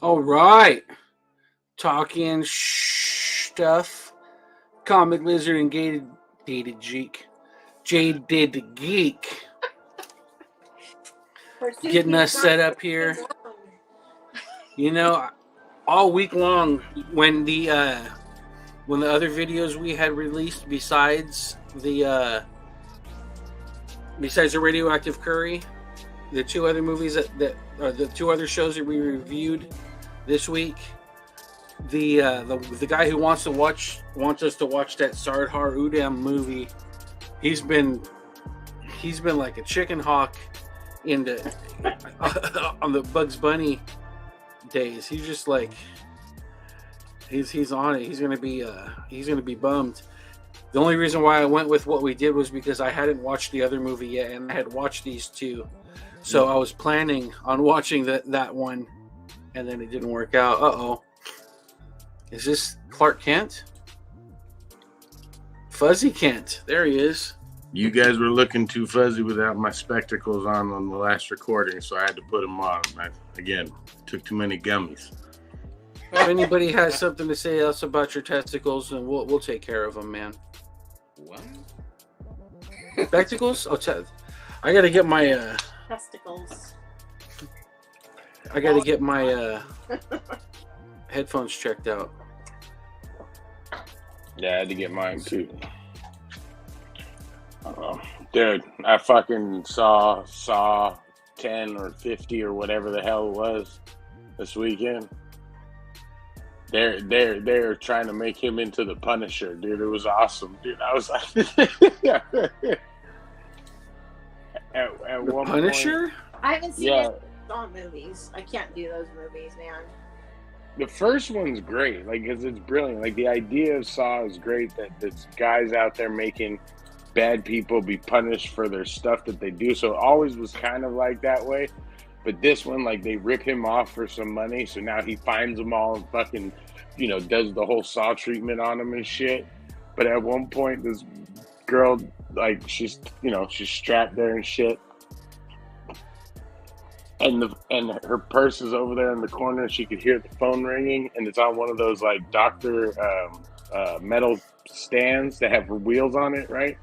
All right. Talking stuff. Comic Lizard and Gated Geek. Jaded Geek. Getting us set up here. You know, all week long when the other videos we had released besides the Radioactive Curry, the two other movies that the two other shows that we reviewed this week, the guy who wants us to watch that Sardar Udam movie, he's been like a chicken hawk on the Bugs Bunny days. He's just like he's on it. He's gonna be bummed. The only reason why I went with what we did was because I hadn't watched the other movie yet, and I had watched these two, so I was planning on watching that one, and then it didn't work out. Is this Clark Kent? Fuzzy Kent. There he is. You guys were looking too fuzzy without my spectacles on the last recording, so I had to put them on. Again, took too many gummies. If anybody has something to say else about your testicles, then we'll take care of them, man. What? Spectacles? I gotta get my testicles. I gotta get my headphones checked out. Yeah, I had to get mine too. Dude, I fucking saw 10 or 50 or whatever the hell it was this weekend. They're trying to make him into the Punisher, dude. It was awesome, dude. I was like, at one Punisher? Point, I haven't seen any Saw movies. I can't do those movies, man. the first one's great, like, because it's brilliant. Like, the idea of Saw is great, that there's guys out there making bad people be punished for their stuff that they do. So it always was kind of like that way. But this one, like, they rip him off for some money, so now he finds them all and fucking, does the whole Saw treatment on them and shit. But at one point, this girl, like, she's strapped there and shit. And her purse is over there in the corner, and she could hear the phone ringing, and it's on one of those, like, doctor metal stands that have wheels on it, right?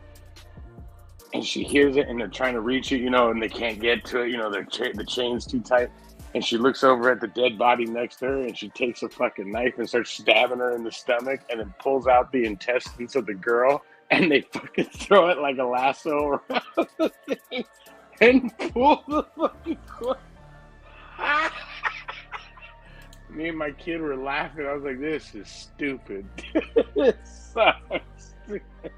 And she hears it, and they're trying to reach it, and they can't get to it, the chain's too tight. And she looks over at the dead body next to her, and she takes a fucking knife and starts stabbing her in the stomach, and then pulls out the intestines of the girl, and they fucking throw it like a lasso around the thing and pull the fucking cord. Me and my kid were laughing. I was like, this is stupid. It's so stupid.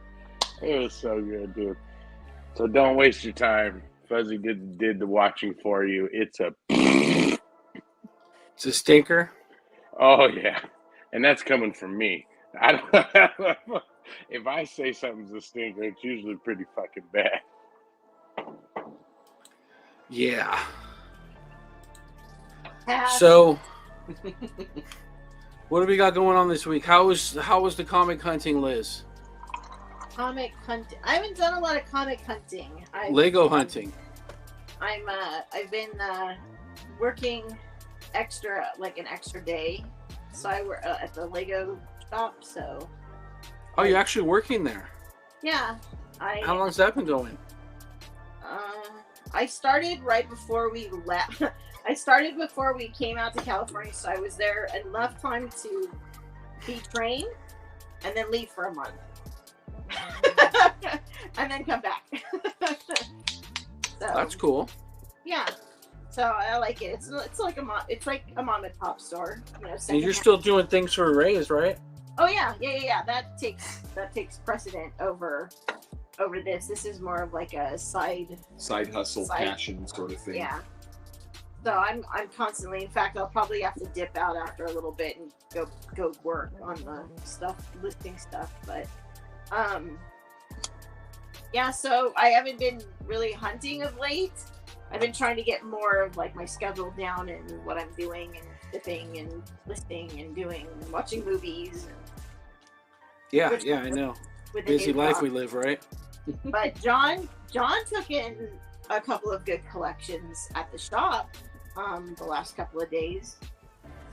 It was so good, dude. So don't waste your time. Fuzzy did the watching for you. It's a stinker. Oh yeah, and that's coming from me. If I say something's a stinker, it's usually pretty fucking bad. Yeah. So, what do we got going on this week? How was the comic hunting, Liz? Comic hunting. I haven't done a lot of comic hunting. Lego hunting. I've been working an extra day, so I work at the Lego shop. So. Oh, you're actually working there? Yeah. How long's that been going? I started right before we left. I started before we came out to California, so I was there enough time to be trained and then leave for a month. And then come back. So, that's cool. Yeah. So I like it. It's like a mom and pop store. And you're still doing things for a raise, right? Oh yeah. That takes precedent over this. This is more of like a side hustle, passion sort of thing. Yeah. So I'm constantly. In fact, I'll probably have to dip out after a little bit and go work on the listing stuff. But yeah. So I haven't been really hunting of late. I've been trying to get more of like my schedule down and what I'm doing and shipping and listing and doing and watching movies. Yeah, I know. Busy life we live, right? But John took in a couple of good collections at the shop the last couple of days.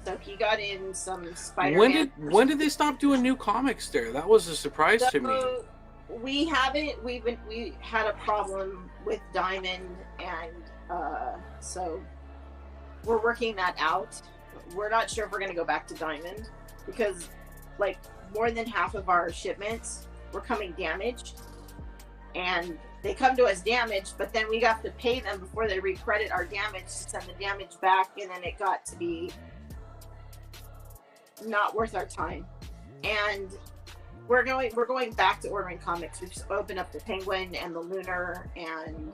So he got in some Spider-Man. When did they stop doing new comics there? That was a surprise to me. We haven't. We had a problem with Diamond, and so we're working that out. We're not sure if we're going to go back to Diamond because, like, more than half of our shipments were coming damaged, and they come to us damaged, but then we have to pay them before they recredit our damage to send the damage back, and then it got to be not worth our time. And we're going back to ordering comics. We've opened up the Penguin and the Lunar, and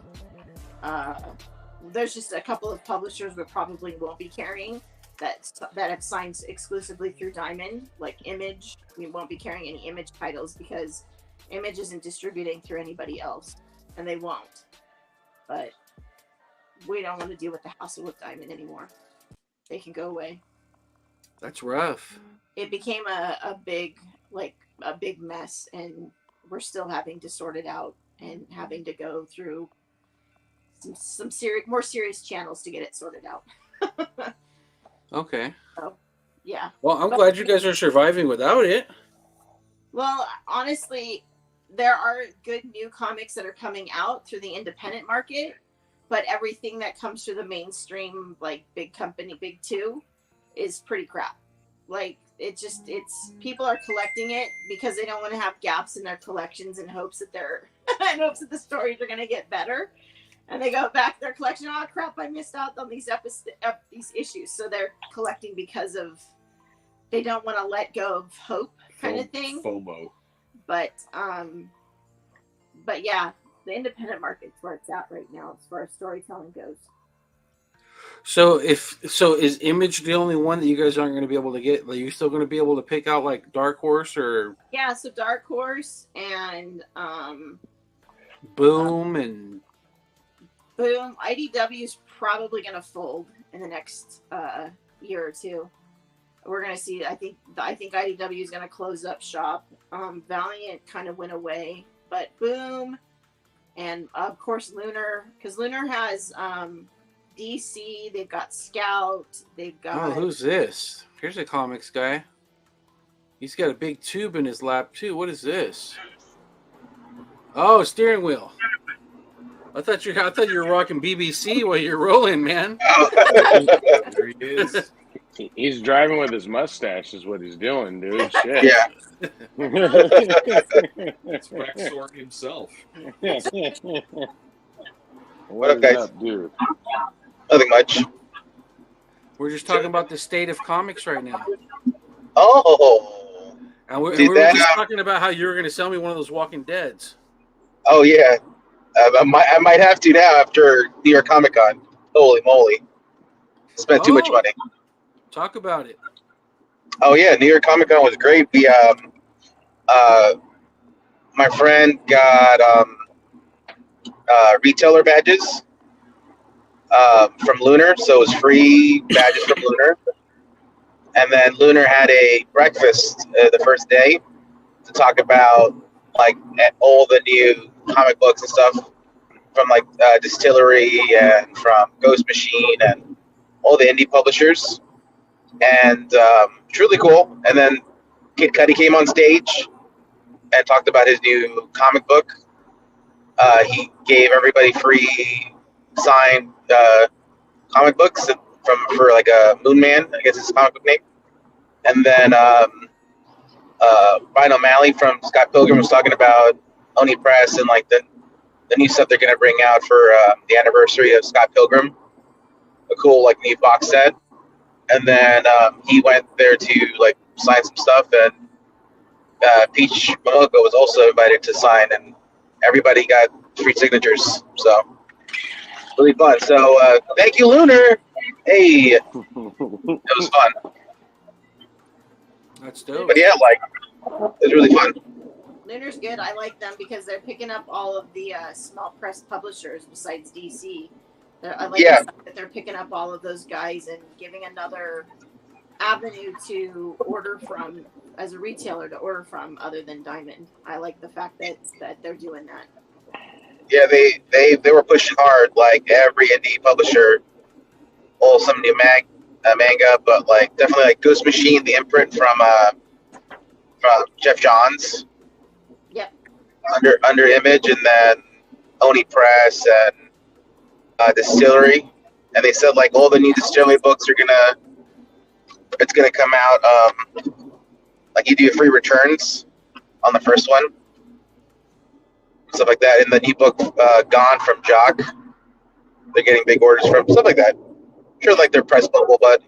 there's just a couple of publishers we probably won't be carrying that have signed exclusively through Diamond, like Image. We won't be carrying any Image titles because Image isn't distributing through anybody else, and they won't. But we don't want to deal with the hassle with Diamond anymore. They can go away. That's rough. It became a big mess, and we're still having to sort it out and having to go through some more serious channels to get it sorted out. Okay. So, yeah. Well, I'm glad you guys are surviving without it. Well, honestly, there are good new comics that are coming out through the independent market, but everything that comes through the mainstream, like big company, big two, is pretty crap. Like, it's people are collecting it because they don't want to have gaps in their collections in hopes that the stories are going to get better. And they go back to their collection. Oh crap! I missed out on these issues. So they're collecting because of they don't want to let go of hope, kind of thing. FOMO. But yeah, the independent market's where it's at right now as far as storytelling goes. So is Image the only one that you guys aren't going to be able to get? Are you still going to be able to pick out like Dark Horse or? Yeah, so Dark Horse and Boom and. Boom. IDW is probably going to fold in the next year or two. We're going to see. I think IDW is going to close up shop. Valiant kind of went away, but Boom, and of course Lunar, because Lunar has DC. They've got Scout. They've got. Oh, who's this? Here's a comics guy. He's got a big tube in his lap too. What is this? Oh, steering wheel. I thought you were rocking BBC while you're rolling, man. There he is. He's driving with his mustache, is what he's doing, dude. Shit. Yeah. It's Rex Sorg himself. What up, guys? up, dude? Nothing much. We're just talking about the state of comics right now. Oh. And we Did were that, just talking about how you were going to sell me one of those Walking Deads. Oh, yeah. I might have to now after New York Comic Con. Holy moly. Spent too much money. Talk about it. Oh, yeah. New York Comic Con was great. We, my friend got retailer badges from Lunar, so it was free badges from Lunar. And then Lunar had a breakfast the first day to talk about like all the new comic books and stuff from like Distillery and from Ghost Machine and all the indie publishers, and truly cool. And then Kid Cudi came on stage and talked about his new comic book. He gave everybody free signed comic books for like a Moon Man, I guess his comic book name. And then Ryan O'Malley from Scott Pilgrim was talking about Oni Press and like the new stuff they're going to bring out for the anniversary of Scott Pilgrim, a cool like new box set. And then he went there to like sign some stuff, and Peach Momoko was also invited to sign, and everybody got free signatures. So really fun. So thank you, Lunar. Hey, it was fun. That's dope. But yeah, like it was really fun. Lunar's good. I like them because they're picking up all of the small press publishers besides DC. I like the fact that they're picking up all of those guys and giving another avenue to order from as a retailer to order from other than Diamond. I like the fact that they're doing that. Yeah, they were pushing hard, like every indie publisher, some new manga, but like definitely like Ghost Machine, the imprint from Jeff Johns. Yep. Under Image, and then Oni Press and Distillery, and they said like all the new Distillery books it's gonna come out like you do free returns on the first one, stuff like that. And the new book Gone from Jock, they're getting big orders from, stuff like that. I'm sure like their press bubble, but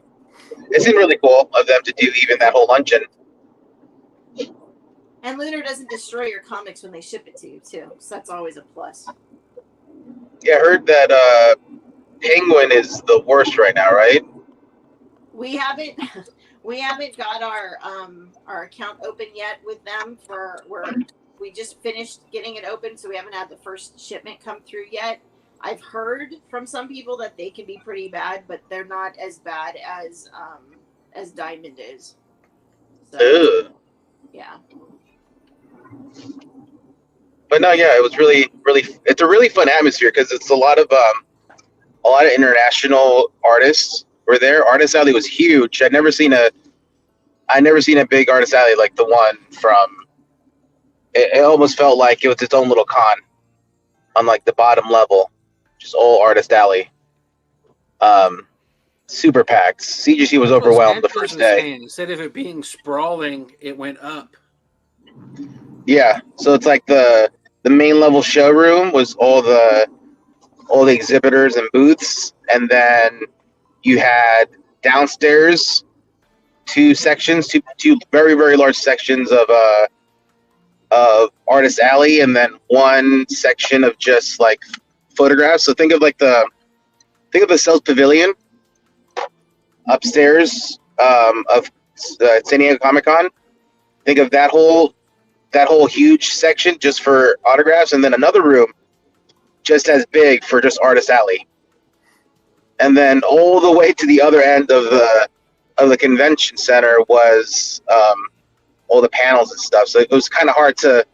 it seemed really cool of them to do even that whole luncheon. And Lunar doesn't destroy your comics when they ship it to you too, so that's always a plus. Yeah, I heard that Penguin is the worst right now, right? We haven't got our account open yet with them we just finished getting it open, so we haven't had the first shipment come through yet. I've heard from some people that they can be pretty bad, but they're not as bad as Diamond is. So, Ugh. yeah. But no, yeah, it was really, really. It's a really fun atmosphere because it's a lot of international artists were there. Artist Alley was huge. I'd never seen a big Artist Alley like the one from. It almost felt like it was its own little con, on like the bottom level, just all Artist Alley. Super packed. CGC was overwhelmed the first day. Instead of it being sprawling, it went up. Yeah, so it's like the main level showroom was all the exhibitors and booths, and then you had downstairs two very, very large sections of Artist Alley, and then one section of just like photographs. So think of the Sales Pavilion upstairs of San Diego Comic-Con. Think of that whole huge section just for autographs, and then another room just as big for just Artist Alley. And then all the way to the other end of the convention center was all the panels and stuff. So it was kind of hard to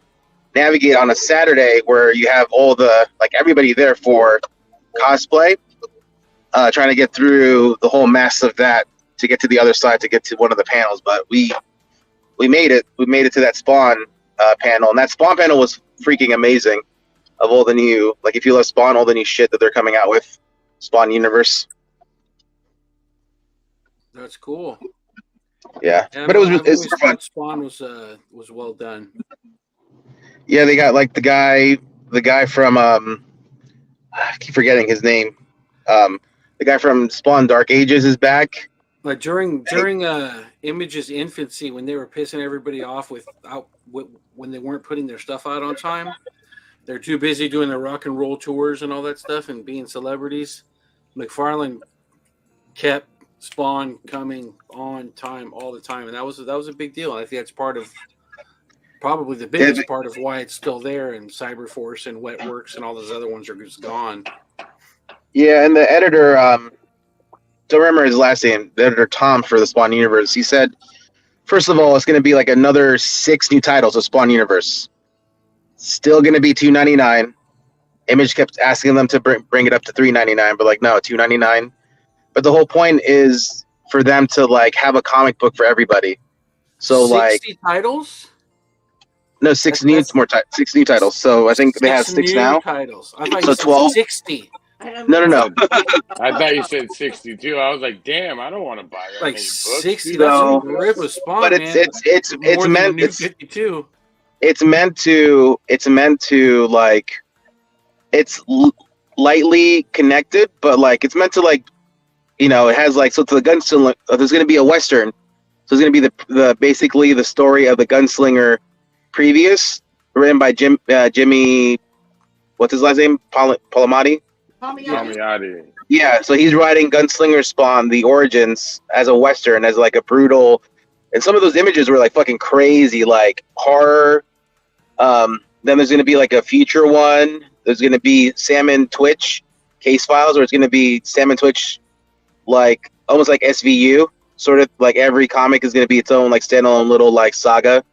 navigate on a Saturday where you have all the everybody there for cosplay, trying to get through the whole mess of that to get to the other side to get to one of the panels. But we made it. We made it to that Spawn panel, and that Spawn panel was freaking amazing. Of all the new, if you love Spawn, all the new shit that they're coming out with, Spawn Universe. That's cool. Yeah, but it was super fun. Spawn was well done. Yeah, they got the guy from I keep forgetting his name. The guy from Spawn Dark Ages is back. Like during Image's infancy, when they were pissing everybody off when they weren't putting their stuff out on time, they're too busy doing the rock and roll tours and all that stuff and being celebrities. McFarlane kept Spawn coming on time all the time, and that was a big deal. I think that's probably the biggest part of why it's still there. And Cyberforce and Wetworks and all those other ones are just gone. Yeah, and the editor, don't remember his last name, the editor Tom for the Spawn Universe, he said, first of all, it's going to be another 6 new titles of Spawn Universe. Still going to be $2.99. Image kept asking them to bring it up to $3.99, but no, $2.99. But the whole point is for them to have a comic book for everybody. So 60 titles? No, 6 new titles. So I think they have 6 now. Titles. I thought so you said 12. 60. No. I thought you said 62. I was like, damn, I don't want to buy that many books. 60. No. That's a rip of Spawn, but it's meant it's 52. It's meant to it's lightly connected, but it's meant to it has so to the gunslinger. There's going to be a western, so it's going to be the basically the story of the gunslinger previous, written by Jimmy. What's his last name? Palmiotti. Yeah, so he's writing Gunslinger Spawn, the origins, as a western, as a brutal. And some of those images were fucking crazy, horror. Then there's going to be a future one. There's going to be Sam and Twitch case files, or it's going to be Sam and Twitch, almost like SVU. Sort of every comic is going to be its own standalone little saga.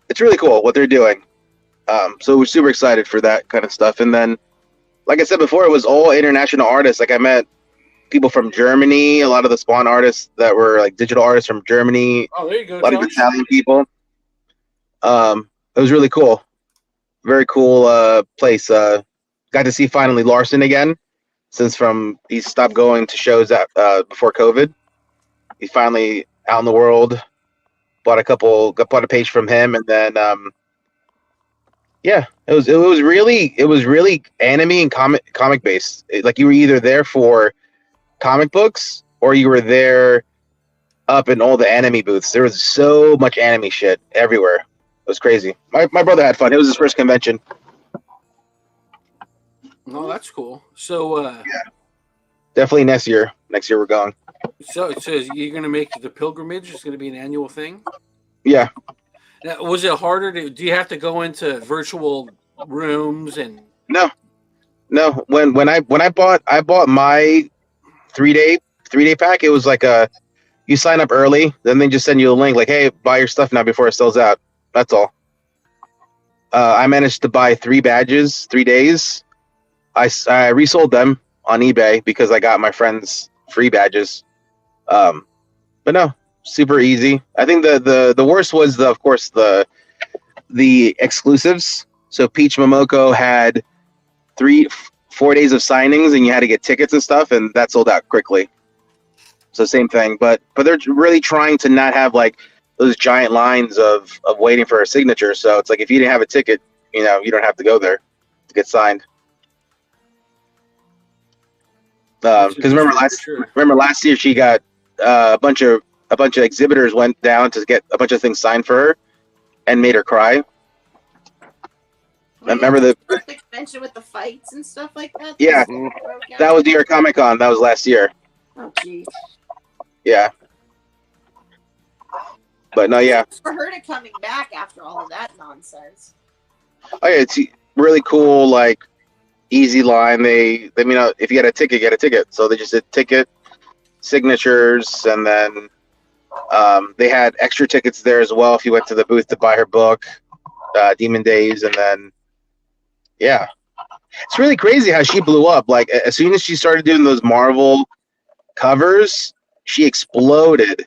It's really cool what they're doing. So we're super excited for that kind of stuff. And then, like I said before, it was all international artists. I met people from Germany. A lot of the Spawn artists that were like digital artists from Germany. Oh, there you go, A lot of Josh. Italian people. It was really cool. Very cool place. Got to see finally Larson again, since he stopped going to shows before COVID. He's finally out in the world. Bought a page from him, and then yeah, it was really anime and comic based. Like you were either there for comic books or you were there up in all the anime booths. There was so much anime shit everywhere. It was crazy. My brother had fun. It was his first convention. Oh, that's cool. So Definitely next year. Next year we're going. so it says you're going to make the pilgrimage. It's going to be an annual thing. Yeah. Now, was it harder do you have to go into virtual rooms and No. When I bought my 3-day pack, it was like you sign up early, then they just send you a link like, hey, buy your stuff now before it sells out. That's all. I managed to buy 3 badges, 3 days. I resold them on eBay because I got my friends free badges. But no, super easy. I think the worst was of course the exclusives. So Peach Momoko had 4 days of signings, and you had to get tickets and stuff, and that sold out quickly. So same thing, but they're really trying to not have like those giant lines of waiting for a signature. So it's like if you didn't have a ticket, you don't have to go there to get signed. Because remember last year she got a bunch of exhibitors went down to get a bunch of things signed for her and made her cry. Remember the convention with the fights and stuff like that? Yeah, that was New York Comic Con. That was last year. Oh, geez. Yeah. But no, yeah. For her to coming back after all of that nonsense. Oh yeah, it's really cool. Like easy line. They if you get a ticket, get a ticket. So they just did ticket signatures, and then they had extra tickets there as well if you went to the booth to buy her book, Demon Days, and then yeah, it's really crazy how she blew up. Like as soon as she started doing those Marvel covers, she exploded.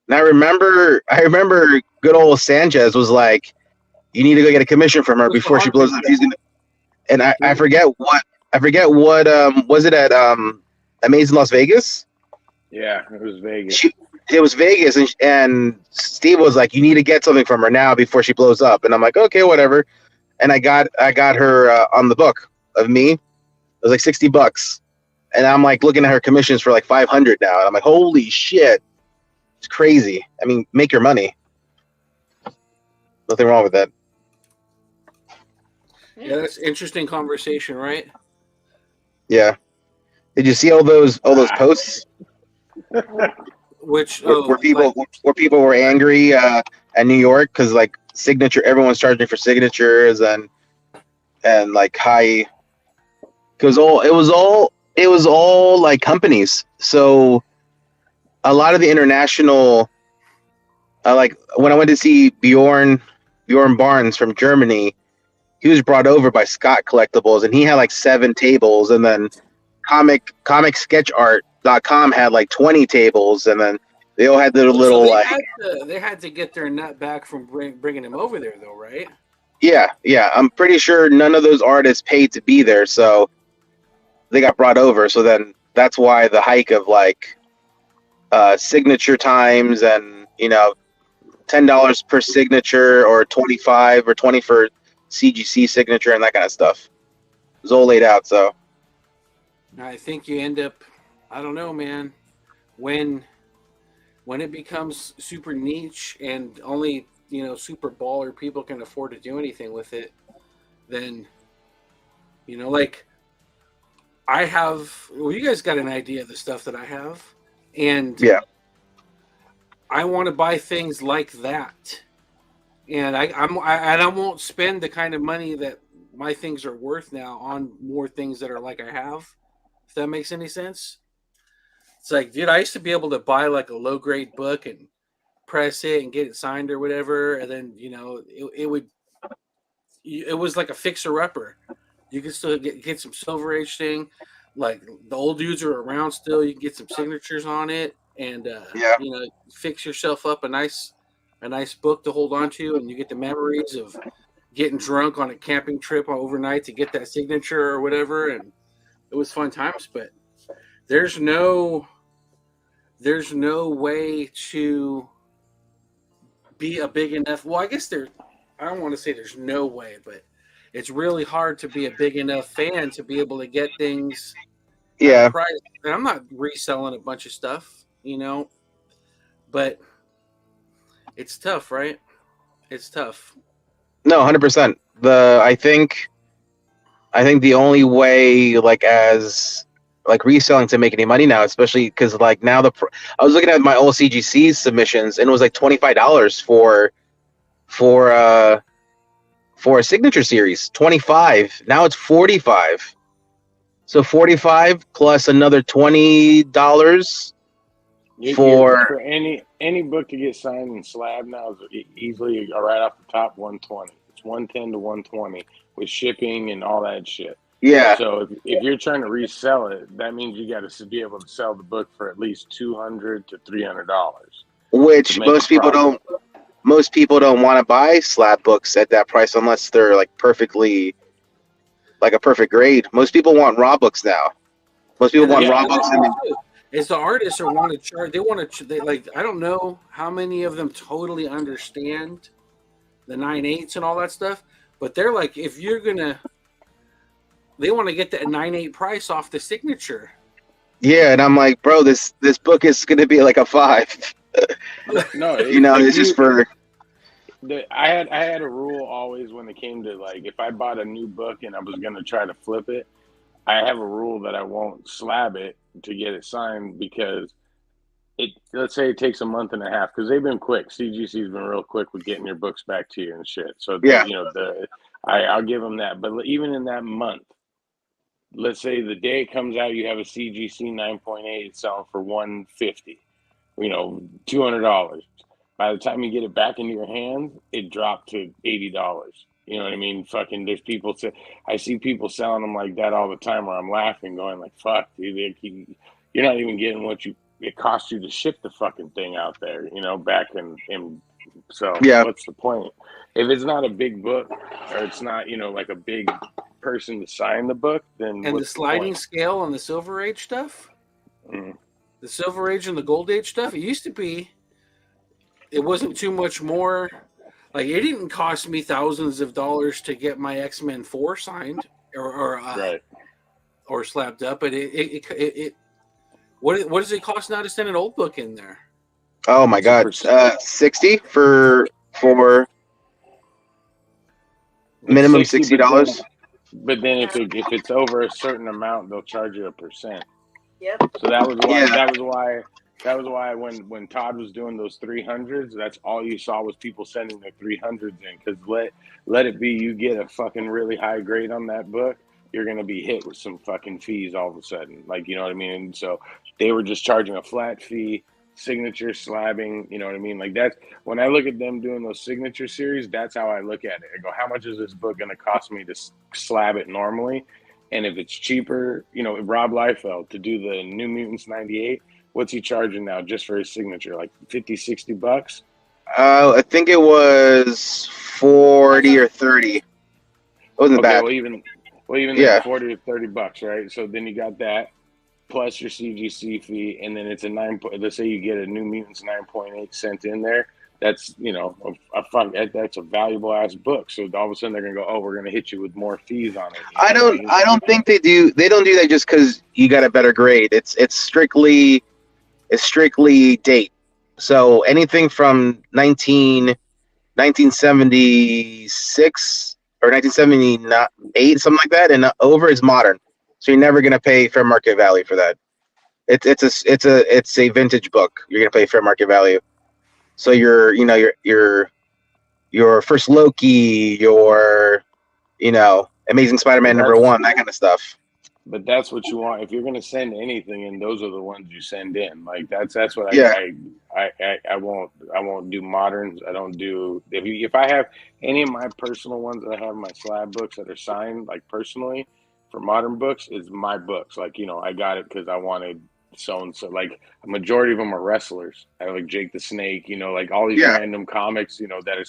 And I remember good old Sanchez was like, you need to go get a commission from her before she blows up. And I forget what was it at Amazing Las Vegas? Yeah, it was Vegas. It was Vegas, and Steve was like, you need to get something from her now before she blows up. And I'm like, okay, whatever. And I got her on the book of me. It was like $60. And I'm like looking at her commissions for like 500 now. And I'm like, holy shit. It's crazy. I mean, make your money. Nothing wrong with that. Yeah, that's interesting conversation, right? Yeah. Did you see all those posts? Which where people were angry at New York because like signature, everyone's charging for signatures and like high. It was all like companies. So a lot of the international, like when I went to see Bjorn Barnes from Germany, he was brought over by Scott Collectibles, and he had like 7 tables, and then comicsketchart.com had like 20 tables, and then they all had their little they had to get their nut back from bringing him over there, though, right? Yeah. I'm pretty sure none of those artists paid to be there, so they got brought over. So then that's why the hike of like signature times and $10 per signature or 25 or 20 for CGC signature and that kind of stuff. It was all laid out. So I think you end up, I don't know, man, when it becomes super niche and only super baller people can afford to do anything with it, then like I have. Well, you guys got an idea of the stuff that I have, and yeah, I want to buy things like that. And I won't spend the kind of money that my things are worth now on more things that are like I have. If that makes any sense. It's like, dude, I used to be able to buy like a low grade book and press it and get it signed or whatever, and then it was like a fixer upper. You could still get some Silver Age thing. like the old dudes are around still. You can get some signatures on it, and Yeah. fix yourself up a nice book to hold on to, and you get the memories of getting drunk on a camping trip overnight to get that signature or whatever, and it was fun times. But there's no way to be a big enough. Well, I guess there. I don't want to say there's no way, but it's really hard to be a big enough fan to be able to get things at a Yeah. price. And I'm not reselling a bunch of stuff, but it's tough, right? It's tough. No, 100%. I think the only way, like, as like reselling to make any money now, especially because like now I was looking at my old CGC submissions and it was like $25 for a signature series. 25. Now it's 45. So 45 plus another $20 For any book to get signed and slabbed now is easily right off the top 120. It's 110 to 120 with shipping and all that shit. Yeah. So if you're trying to resell it, that means you got to be able to sell the book for at least $200 to $300. Which most people don't want to buy slab books at that price unless they're like perfectly, like a perfect grade. Most people want raw books now. Most people want raw books. It's the artists who want to charge. They want to. They like. I don't know how many of them totally understand the 9/8 and all that stuff, but they're like, if you're gonna, they want to get that 9/8 price off the signature. Yeah, and I'm like, bro, this book is gonna be like a 5. No, it's just for. I had a rule always when it came to like if I bought a new book and I was gonna try to flip it, I have a rule that I won't slab it to get it signed because let's say it takes a month and a half because they've been quick. CGC's been real quick with getting your books back to you and shit. So I'll give them that. But even in that month, let's say the day it comes out, you have a CGC 9.8 selling for $150, $200. By the time you get it back into your hands, it dropped to $80. You know what I mean? Fucking, there's people I see people selling them like that all the time where I'm laughing, going like, fuck, dude, you're not even getting what it cost you to ship the fucking thing out there, back in so what's the point? If it's not a big book or it's not, like a big person to sign the book, then and the sliding scale on the Silver Age stuff, the Silver Age and the Gold Age stuff, it used to be, it wasn't too much more. Like, it didn't cost me thousands of dollars to get my X-Men 4 signed or slapped up, but what does it cost now to send an old book in there? Oh my god, 60 for minimum $60. But then if it's over a certain amount, they'll charge you 1%. Yep. So that was why when Todd was doing those 300s, that's all you saw was people sending their 300s in. Because let it be, you get a fucking really high grade on that book, you're gonna be hit with some fucking fees all of a sudden. Like, you know what I mean? And so they were just charging a flat fee, signature slabbing. You know what I mean? Like, that's when I look at them doing those signature series. That's how I look at it. I go, how much is this book gonna cost me to slab it normally? And if it's cheaper, Rob Liefeld to do the New Mutants 98. What's he charging now just for his signature? Like $50-$60? I think it was 40 or 30. It wasn't bad. Well, even then, 40 or $30, right? So then you got that plus your CGC fee, and then it's a let's say you get a New Mutants 9.8 sent in there. That's that's a valuable ass book. So all of a sudden they're gonna go, oh, we're gonna hit you with more fees on it. I don't think they do. They don't do that just because you got a better grade. It's strictly date. So anything from 1976 or 1978, something like that, and over is modern. So you're never gonna pay fair market value for that. It's a vintage book. You're gonna pay fair market value. So your first Loki, your Amazing Spider-Man #1, that kind of stuff. But that's what you want if you're going to send anything in. Those are the ones you send in. Like that's what I won't do moderns. I don't do if I have any of my personal ones that I have in my slab books that are signed like personally, for modern books is my books. Like, I got it because I wanted so and so. Like a majority of them are wrestlers. I like Jake the Snake. Like all these Yeah. random comics.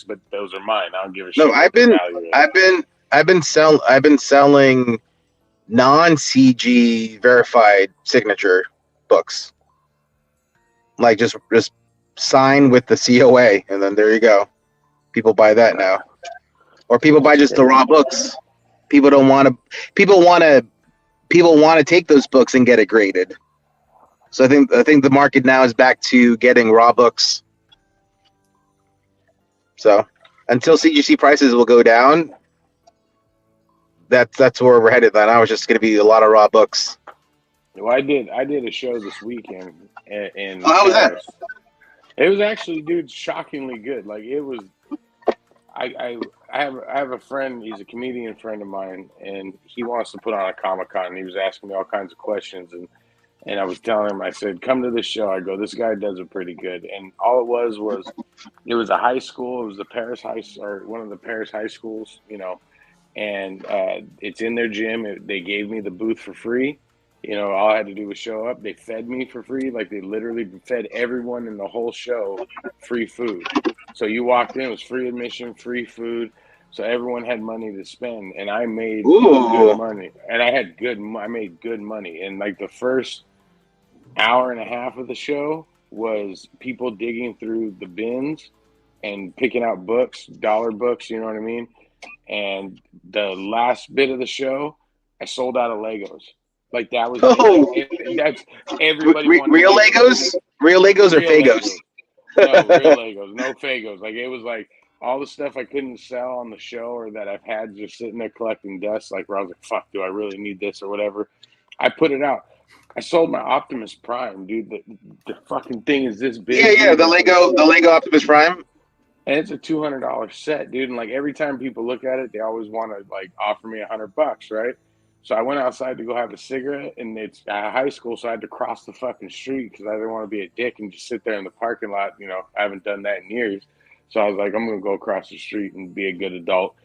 But those are mine. I don't give a shit. No, what the value is. I've been selling non-CG verified signature books. Like just sign with the COA, and then there you go. People buy that now, or people buy just the raw books. People want to take those books and get it graded. So I think the market now is back to getting raw books. So until CGC prices will go down, that's where we're headed. Then I was just going to be a lot of raw books. Well, I did a show this weekend in how was that? Paris. It was actually, dude, shockingly good. Like it was. I have a friend. He's a comedian friend of mine, and he wants to put on a Comic-Con. And he was asking me all kinds of questions, and I was telling him, I said, "Come to this show." I go, "This guy does it pretty good." And all it was it was a high school. It was the Paris one of the Paris high schools, and it's in their gym. They gave me the booth for free. All I had to do was show up. They fed me for free. Like they literally fed everyone in the whole show free food. So you walked in, it was free admission, free food. So everyone had money to spend, and I made good money. And I made good money. And like the first hour and a half of the show was people digging through the bins and picking out books, dollar books, you know what I mean? And the last bit of the show, I sold out of Legos. Like that was that's everybody. Real Legos? Real Legos or Fagos? No, real Legos, no Fagos. Like it was like all the stuff I couldn't sell on the show or that I've had just sitting there collecting dust. Like where I was like, "Fuck, do I really need this or whatever?" I put it out. I sold my Optimus Prime, dude. The fucking thing is this big. Yeah, the Lego Optimus Prime. And it's a $200 set, dude. And like every time people look at it, they always want to like offer me $100, right? So I went outside to go have a cigarette, and it's at high school, so I had to cross the fucking street because I didn't want to be a dick and just sit there in the parking lot. I haven't done that in years. So I was like, I'm going to go across the street and be a good adult.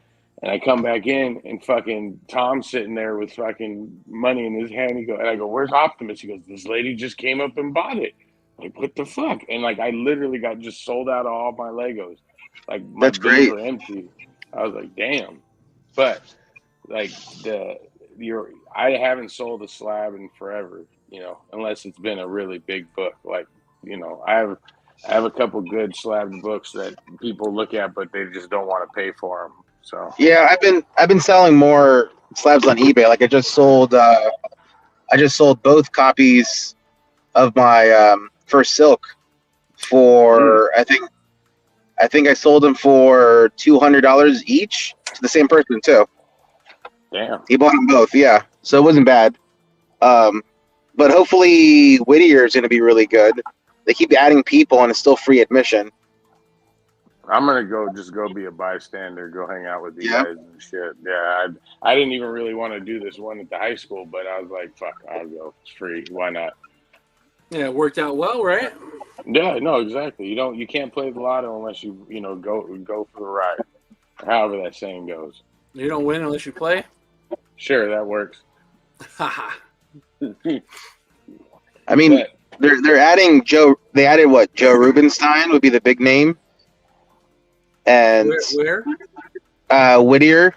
And I come back in, and fucking Tom's sitting there with fucking money in his hand. And I go, "Where's Optimus?" He goes, "This lady just came up and bought it." Like, what the fuck? And like, I literally got just sold out of all my Legos. Like, my That's great. were empty. I was like, damn. But like I haven't sold a slab in forever, unless it's been a really big book. Like, I have a couple good slabbed books that people look at, but they just don't want to pay for them. So yeah, I've been selling more slabs on eBay. Like I just sold both copies of my first Silk for I think I sold them for $200 each to the same person too. Damn. He bought them both, yeah. So it wasn't bad. But hopefully Whittier is going to be really good. They keep adding people, and it's still free admission. I'm gonna go be a bystander, go hang out with you guys and shit. Yeah, I didn't even really want to do this one at the high school, but I was like, fuck, I'll go. It's free. Why not? Yeah, it worked out well, right? Yeah, no, exactly. You can't play the lotto unless you go for the ride. However that saying goes. You don't win unless you play. Sure, that works. Haha. I mean, they're adding Joe. They added what? Joe Rubenstein would be the big name. And where? Whittier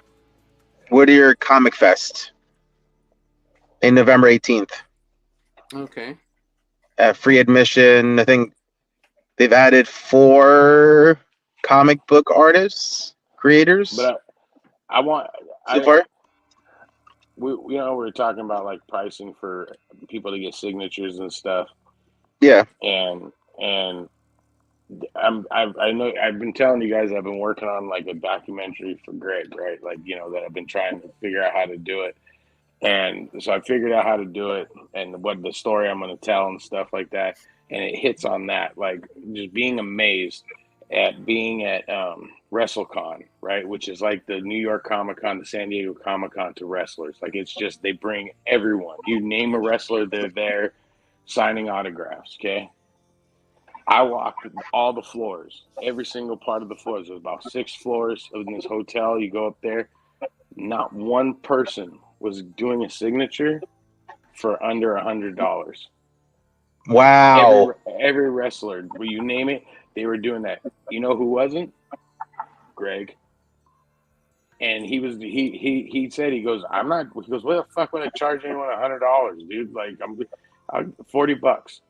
Comic Fest in November 18th. Okay. Free admission. I think they've added 4 comic book creators. But I want so far. We were talking about like pricing for people to get signatures and stuff. Yeah. And I know I've been telling you guys I've been working on like a documentary for Greg, right? Like, that I've been trying to figure out how to do it. And so I figured out how to do it and what the story I'm going to tell and stuff like that. And it hits on that, like just being amazed at being at WrestleCon, right? Which is like the New York Comic Con, the San Diego Comic Con to wrestlers. Like it's just, they bring everyone. You name a wrestler, they're there signing autographs, okay? I walked all the floors, every single part of the floors. There's about 6 floors in this hotel. You go up there, not one person was doing a signature for under $100. Wow. Every wrestler, will you name it, they were doing that. You know who wasn't? Greg. And he said, he goes, I'm not, he goes, what the fuck would I charge anyone $100, dude? Like, I'm $40.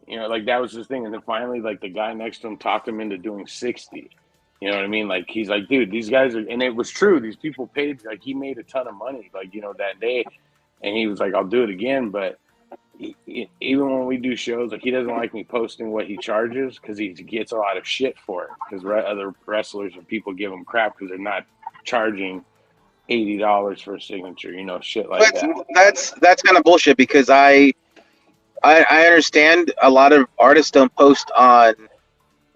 You know, like that was his thing. And then finally, like the guy next to him talked him into doing 60. You know what I mean? Like he's like, dude, these guys are, and it was true. These people paid, like he made a ton of money, like, you know, that day. And he was like, I'll do it again. But even when we do shows, like he doesn't like me posting what he charges because he gets a lot of shit for it. Because other wrestlers and people give him crap because they're not charging $80 for a signature, you know, shit like that. That's kind of bullshit because I understand a lot of artists don't post on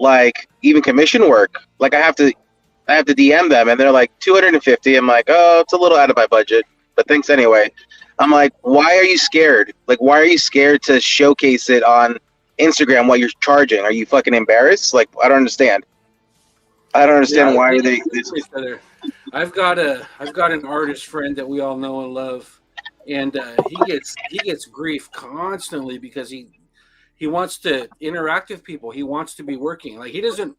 like even commission work. Like I have to DM them and they're like 250. I'm like, oh, it's a little out of my budget, but thanks anyway. I'm like, why are you scared? Like, why are you scared to showcase it on Instagram what you're charging? Are you fucking embarrassed? Like, I don't understand. Why are they. I've got an artist friend that we all know and love. And he gets grief constantly because he wants to interact with people. He wants to be working. Like he doesn't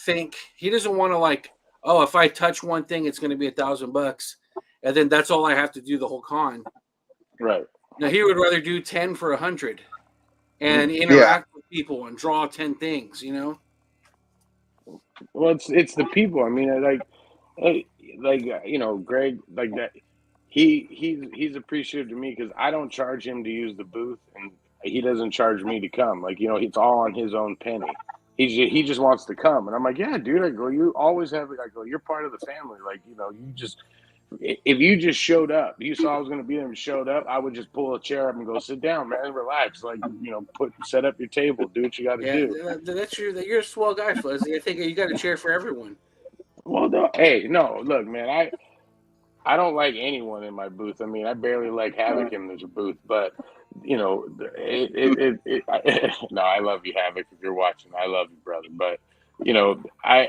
want to like, oh, if I touch one thing, it's going to be $1,000, and then that's all I have to do the whole con. Right. Now he would rather do 10 for 100 and interact with people and draw 10 things. You know. Well, it's the people. I mean, like you know, Greg, like that. He's appreciative to me because I don't charge him to use the booth, and he doesn't charge me to come. Like, you know, it's all on his own penny. He just wants to come, and I'm like, yeah, dude. I go, you always have it. I go, you're part of the family. Like, you know, you just if you just showed up, you saw I was going to be there and showed up, I would just pull a chair up and go, sit down, man, relax. Like, you know, set up your table, do what you got to do. You're a swell guy, Fuzzy. I think you got a chair for everyone. Well, no, hey, no, look, man, I don't like anyone in my booth. I mean, I barely like Havoc in this booth, but you know, no, I love you, Havoc. If you're watching, I love you, brother. But you know, I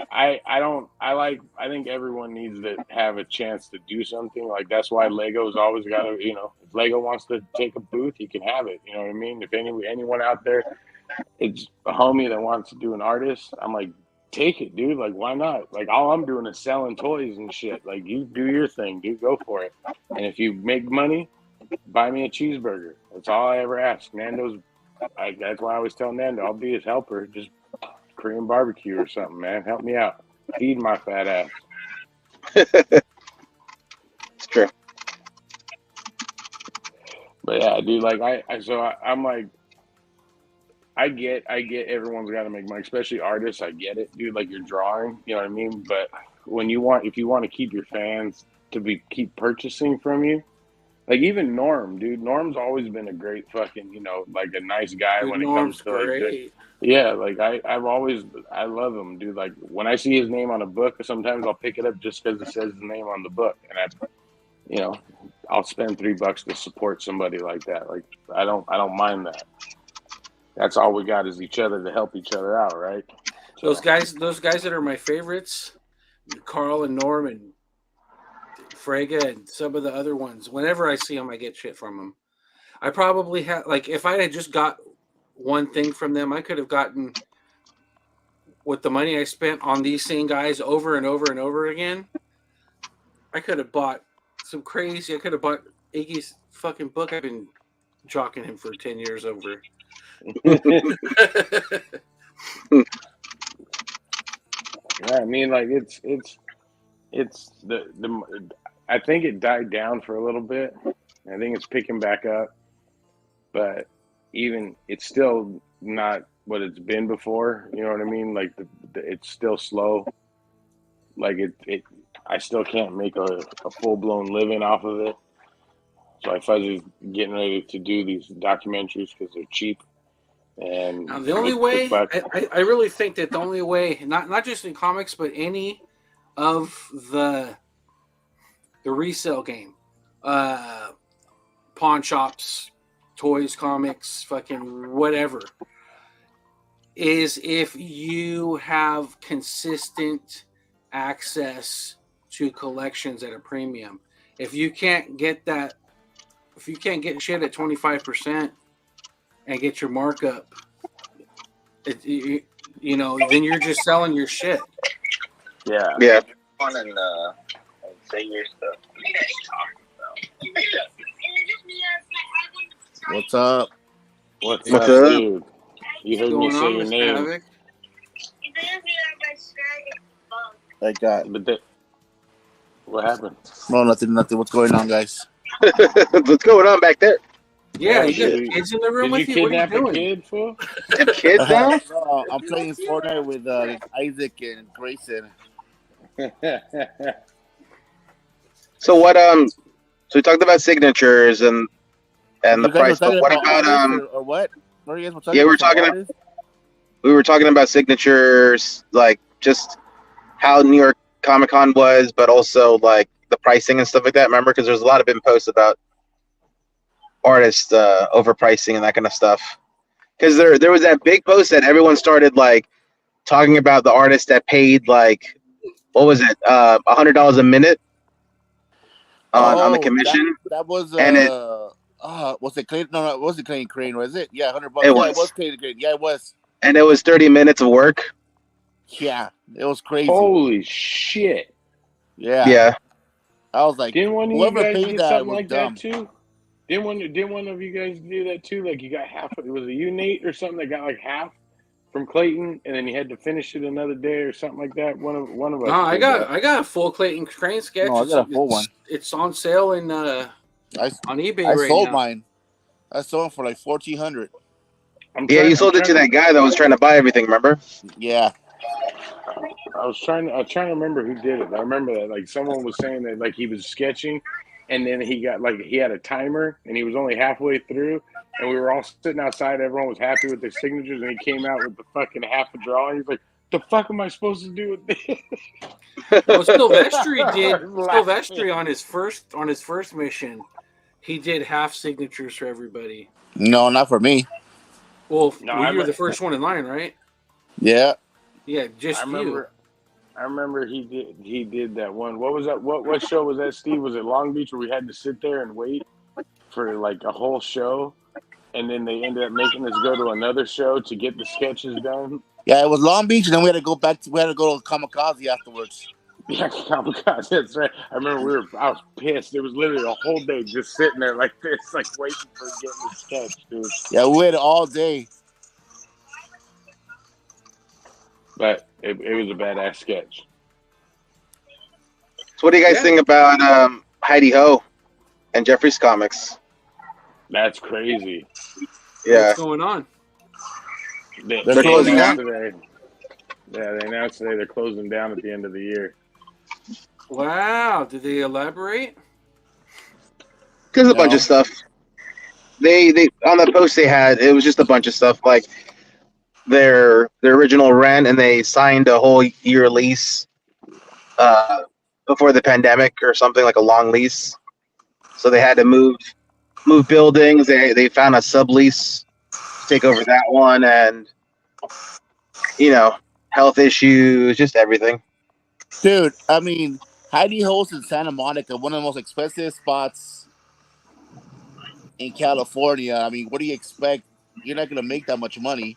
think everyone needs to have a chance to do something. Like that's why Lego's always got to, you know, if Lego wants to take a booth, he can have it. You know what I mean? If anyone out there, it's a homie that wants to do an artist, I'm like, take it, dude. Like, why not? Like, all I'm doing is selling toys and shit. Like, you do your thing, dude. Go for it. And if you make money, buy me a cheeseburger. That's all I ever ask. Nando's, that's why I always tell Nando, I'll be his helper. Just Korean barbecue or something, man. Help me out. Feed my fat ass. It's true. But yeah, dude, like, I'm like, I get everyone's got to make money, especially artists. I get it, dude. Like you're drawing, you know what I mean? But if you want to keep your fans to keep purchasing from you, like even Norm, dude. Norm's always been a great fucking, you know, like a nice guy when Norm's it comes to like, yeah, like I love him, dude. Like when I see his name on a book, sometimes I'll pick it up just because it says his name on the book, and you know, I'll spend $3 to support somebody like that. Like I don't mind that. That's all we got is each other to help each other out, right? So. Those guys that are my favorites, Carl and Norm and Frege and some of the other ones. Whenever I see them, I get shit from them. I probably have, like, if I had just got one thing from them, I could have gotten, with the money I spent on these same guys over and over and over again, I could have bought some crazy. I could have bought Iggy's fucking book. I've been jocking him for 10 years over. Yeah, I mean, like it's the I think it died down for a little bit. I think it's picking back up, but even it's still not what it's been before. You know what I mean? Like it's still slow. Like I still can't make a full blown living off of it. So I Fuzzy's getting ready to do these documentaries because they're cheap. And now the only way, I really think that the only way, not just in comics, but any of the resale game, pawn shops, toys, comics, fucking whatever, is if you have consistent access to collections at a premium. if you can't get shit at 25% and get your markup, then you're just selling your shit. Yeah. Yeah. And say your stuff. What's up? What's What's up, up? dude? You heard me Going say on, your Mr. name. Havoc? I got What happened? no nothing. What's going on, guys? What's going on back there? Yeah, Oh, you got dude. kids in the room Did with you you? What are you kidnap a doing? kid, fool? You have kids now? No, I'm playing Fortnite with Isaac and Grayson. So what? So we talked about signatures and the You guys price, were talking but what about about artists or what? What are you guys were talking Yeah, about? we were talking about signatures, like just how New York Comic Con was, but also like the pricing and stuff like that. Remember, because there's a lot of been posts about artists overpricing and that kind of stuff. Because there was that big post that everyone started like talking about the artists that paid like what was it, $100 a minute on the commission, That was and it was it Clayton? No, it wasn't Clayton Crane, was it? Yeah, $100. It Yeah, was. it was Clayton Crane. Yeah, it was. and it was 30 minutes of work. Yeah, it was crazy. Holy shit. Yeah. I was like, Didn't one of you whoever guys paid get that something was like dumb. that too? Didn't one of you guys do that too? Like you got half. Was it you, Nate, or something that got like half from Clayton, and then you had to finish it another day or something like that? One of us. No, I did got that. I got a full Clayton Crane sketch. No, I got a full one. It's on sale on eBay I right sold now. mine. I sold it for like $1,400. Yeah, you sold it to that guy that was trying to buy everything. Remember? Yeah. I was trying to remember who did it. I remember that like someone was saying that like he was sketching, and then he had a timer, and he was only halfway through, and we were all sitting outside. Everyone was happy with their signatures, and he came out with the fucking half a drawing. He's like, "The fuck am I supposed to do with this?" Well, Silvestri did. Laughing. Silvestri on his first mission, he did half signatures for everybody. No, not for me. Well, No, you were the first one in line, right? Yeah. Yeah, just I remember he did that one. What was that? What show was that, Steve? Was it Long Beach where we had to sit there and wait for like a whole show, and then they ended up making us go to another show to get the sketches done? Yeah, it was Long Beach, and then we had to go to Kamikaze afterwards. Yeah, Kamikaze, that's right. I remember I was pissed. It was literally a whole day just sitting there like this, like waiting for getting the sketch, dude. Yeah, we waited all day. But it was a badass sketch. So what do you guys think about Heidi Ho and Jeffrey's Comics? That's crazy. Yeah. What's going on? They closing announced down? today. Yeah, they announced today they're closing down at the end of the year. Wow, did they elaborate? There's a bunch of stuff. They on the post they had, it was just a bunch of stuff like their original rent, and they signed a whole year lease before the pandemic or something, like a long lease. So they had to move buildings. They found a sublease to take over that one, and health issues, just everything. Dude, I mean, Heidi Ho's in Santa Monica, one of the most expensive spots in California. I mean, what do you expect? You're not going to make that much money.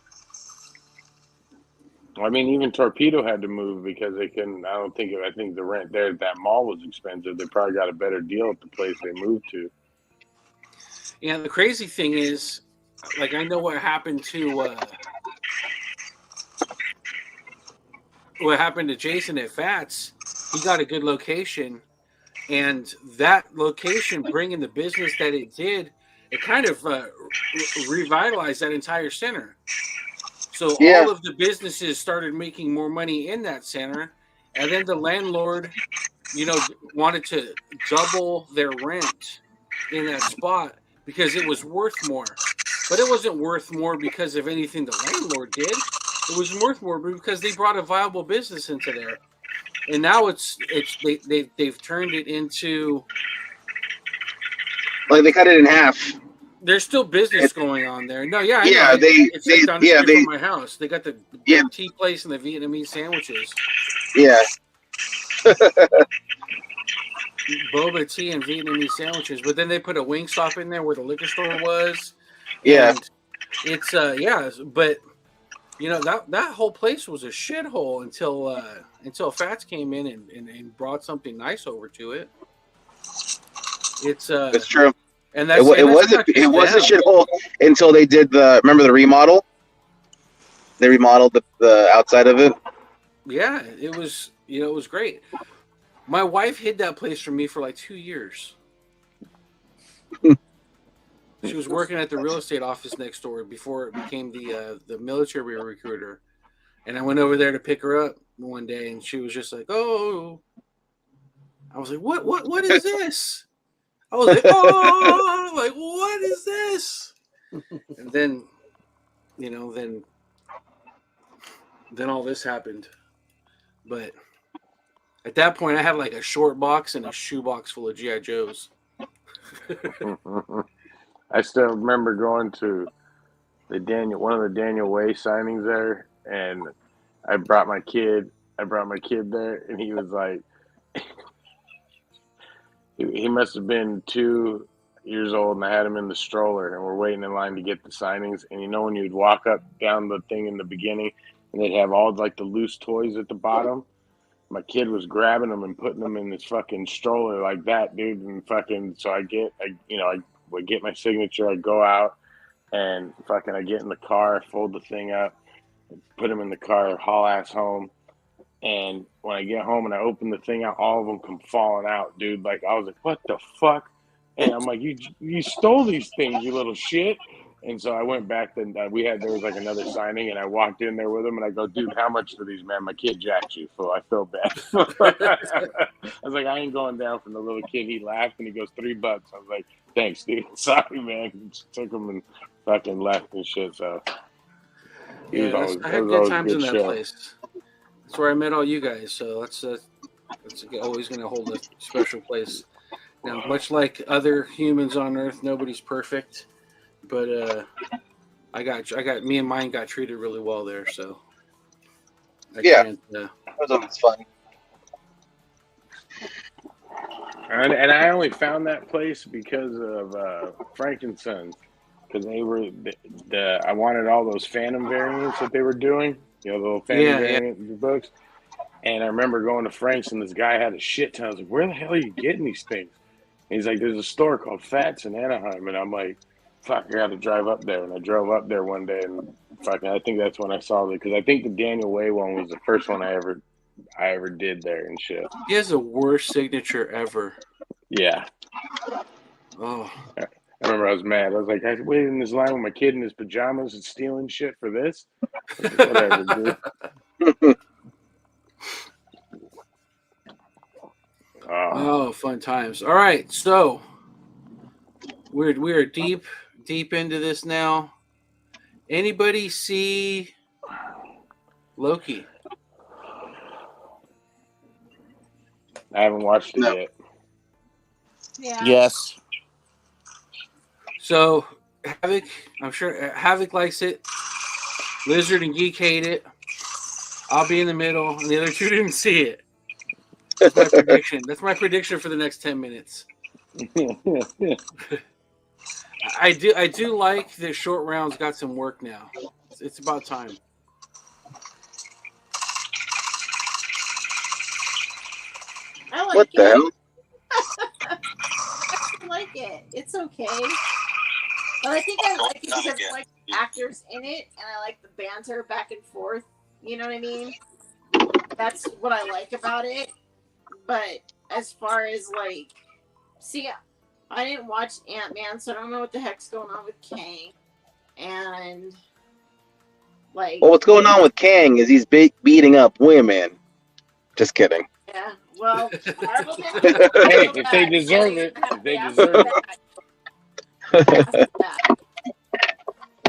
I mean, even Torpedo had to move because they couldn't. I think the rent there at that mall was expensive. They probably got a better deal at the place they moved to. Yeah, the crazy thing is, like, I know what happened to Jason at Fats. He got a good location, and that location bringing the business that it did, it kind of revitalized that entire center. So all of the businesses started making more money in that center, and then the landlord, wanted to double their rent in that spot because it was worth more. But it wasn't worth more because of anything the landlord did. It was worth more because they brought a viable business into there. And now they've turned it into, like, they cut it in half. There's still business going on there. No, yeah, I yeah, know. It's they down the street from my house. They got the tea place and the Vietnamese sandwiches. Yeah. boba tea and Vietnamese sandwiches, but then they put a Wingstop in there where the liquor store was. Yeah. And it's but that whole place was a shithole until Fats came in and brought something nice over to it. It's true. And It was a shithole until they did the remodel. They remodeled the outside of it. Yeah, it was it was great. My wife hid that place from me for like 2 years. She was working at the real estate office next door before it became the military recruiter. And I went over there to pick her up one day, and she was just like, "Oh," I was like, "What is this?" I was like, "Oh," like, "What is this?" And then, then all this happened. But at that point, I had like a short box and a shoe box full of GI Joes. I still remember going to one of the Daniel Way signings there, and I brought my kid there, and he was like, he must have been 2 years old, and I had him in the stroller, and we're waiting in line to get the signings. And when you'd walk up down the thing in the beginning, and they'd have all like the loose toys at the bottom, my kid was grabbing them and putting them in this fucking stroller like that, dude. And fucking, so I would get my signature, I go out, and fucking I get in the car, fold the thing up, put him in the car, haul ass home. And when I get home and I open the thing out, all of them come falling out, dude. Like, I was like, what the fuck? And I'm like, you stole these things, you little shit. And so I went back, and there was like another signing, and I walked in there with him, and I go, dude, how much for these, man? My kid jacked you, so I feel bad. I was like, I ain't going down from the little kid. He laughed, and he goes, $3. I was like, thanks, dude. Sorry, man. Just took him and fucking left and shit. So I had good times in that place. That's where I met all you guys. So that's always going to hold a special place. Now, much like other humans on Earth, nobody's perfect, but me and mine got treated really well there. So that was always fun. And I only found that place because of Frank and Sons, because they were I wanted all those Phantom variants that they were doing, the little Phantom variant books. And I remember going to Frank's, and this guy had a shit ton. I was like, where the hell are you getting these things? And he's like, there's a store called Fats in Anaheim. And I'm like, fuck, I got to drive up there. And I drove up there one day, and fucking, I think that's when I saw it, because I think the Daniel Way one was the first one I ever did there and shit. He has the worst signature ever. Yeah. Oh. I remember I was mad. I was like, I waited in this line with my kid in his pajamas and stealing shit for this? Whatever, dude. Oh, fun times. All right, so we're deep into this now. Anybody see Loki? I haven't watched it yet. Yeah. Yes. So Havoc, I'm sure Havoc likes it. Lizard and Geek hate it. I'll be in the middle, and the other two didn't see it. That's my prediction. That's my prediction for the next 10 minutes. I do like that Short Round's got some work now. It's about time. I like What it. the hell? I like it. It's okay. But I think I like it because I like the actors in it, and I like the banter back and forth. You know what I mean? That's what I like about it. But as far as I didn't watch Ant-Man, so I don't know what the heck's going on with Kang. And well, what's going on with Kang is he's beating up women. Just kidding. Yeah. Well, Marvel didn't hey, if they deserve it,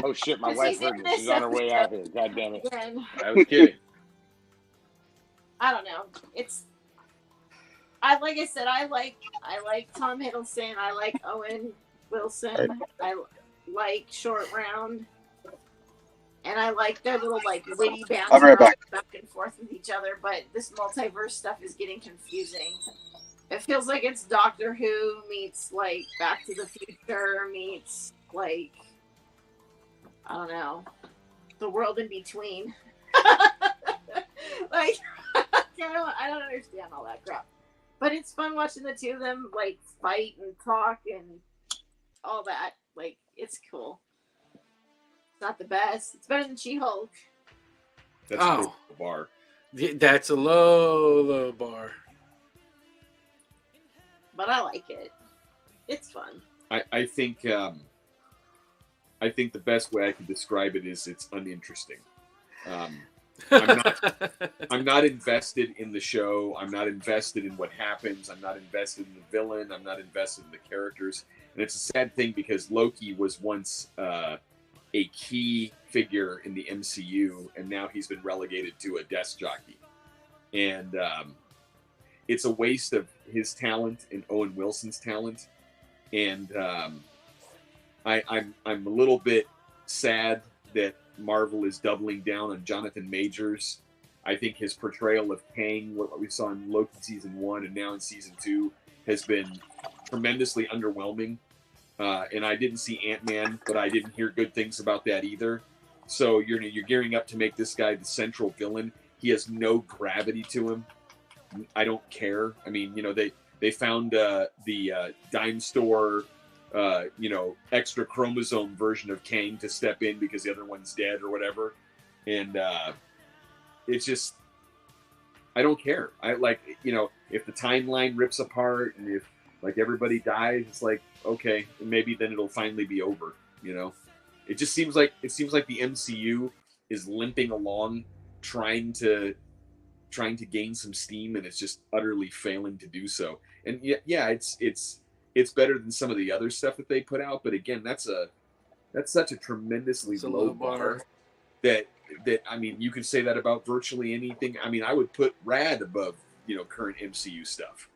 Oh shit, my wife heard me. She's on her way out here. God damn it. I was kidding. I don't know. Like I said, I like Tom Hiddleston. I like Owen Wilson. I like Short Round. And I like their little witty banter back and forth with each other, but this multiverse stuff is getting confusing. It feels like it's Doctor Who meets like Back to the Future meets like I don't know, the world in between. Like I don't understand all that crap, but it's fun watching the two of them like fight and talk and all that. Like it's cool. It's not the best. It's better than She-Hulk. That's a good bar. That's a low bar. But I like it. It's fun. I think the best way I can describe it is it's uninteresting. I'm not invested in the show. I'm not invested in what happens. I'm not invested in the villain. I'm not invested in the characters. And it's a sad thing because Loki was once a key figure in the MCU, and now he's been relegated to a desk jockey. And it's a waste of his talent and Owen Wilson's talent. And I'm a little bit sad that Marvel is doubling down on Jonathan Majors. I think his portrayal of Kang, what we saw in Loki season 1 and now in season 2, has been tremendously underwhelming. And I didn't see Ant-Man, but I didn't hear good things about that either. So you're gearing up to make this guy the central villain. He has no gravity to him. I don't care. I mean, they found the dime store, extra chromosome version of Kang to step in because the other one's dead or whatever. And it's just, I don't care. I like, if the timeline rips apart and if like everybody dies, it's like, okay, maybe then it'll finally be over. It just seems like the MCU is limping along, trying to gain some steam, and it's just utterly failing to do so. And yeah, it's better than some of the other stuff that they put out, but again, that's such a tremendously low bar that I mean, you can say that about virtually anything. I mean, I would put Rad above current MCU stuff.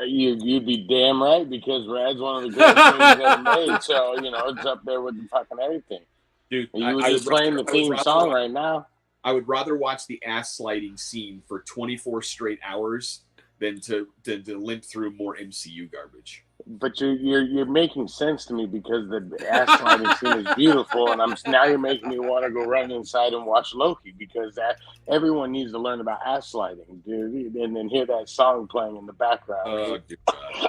You'd be damn right, because Rad's one of the greatest things ever made. So it's up there with the fucking everything. Dude, you were just playing the theme song right now. I would rather watch the ass sliding scene for 24 straight hours than to limp through more MCU garbage. But you're making sense to me, because the ass sliding scene is beautiful, and now you're making me want to go run inside and watch Loki, because everyone needs to learn about ass sliding, dude, and then hear that song playing in the background. Oh, dude.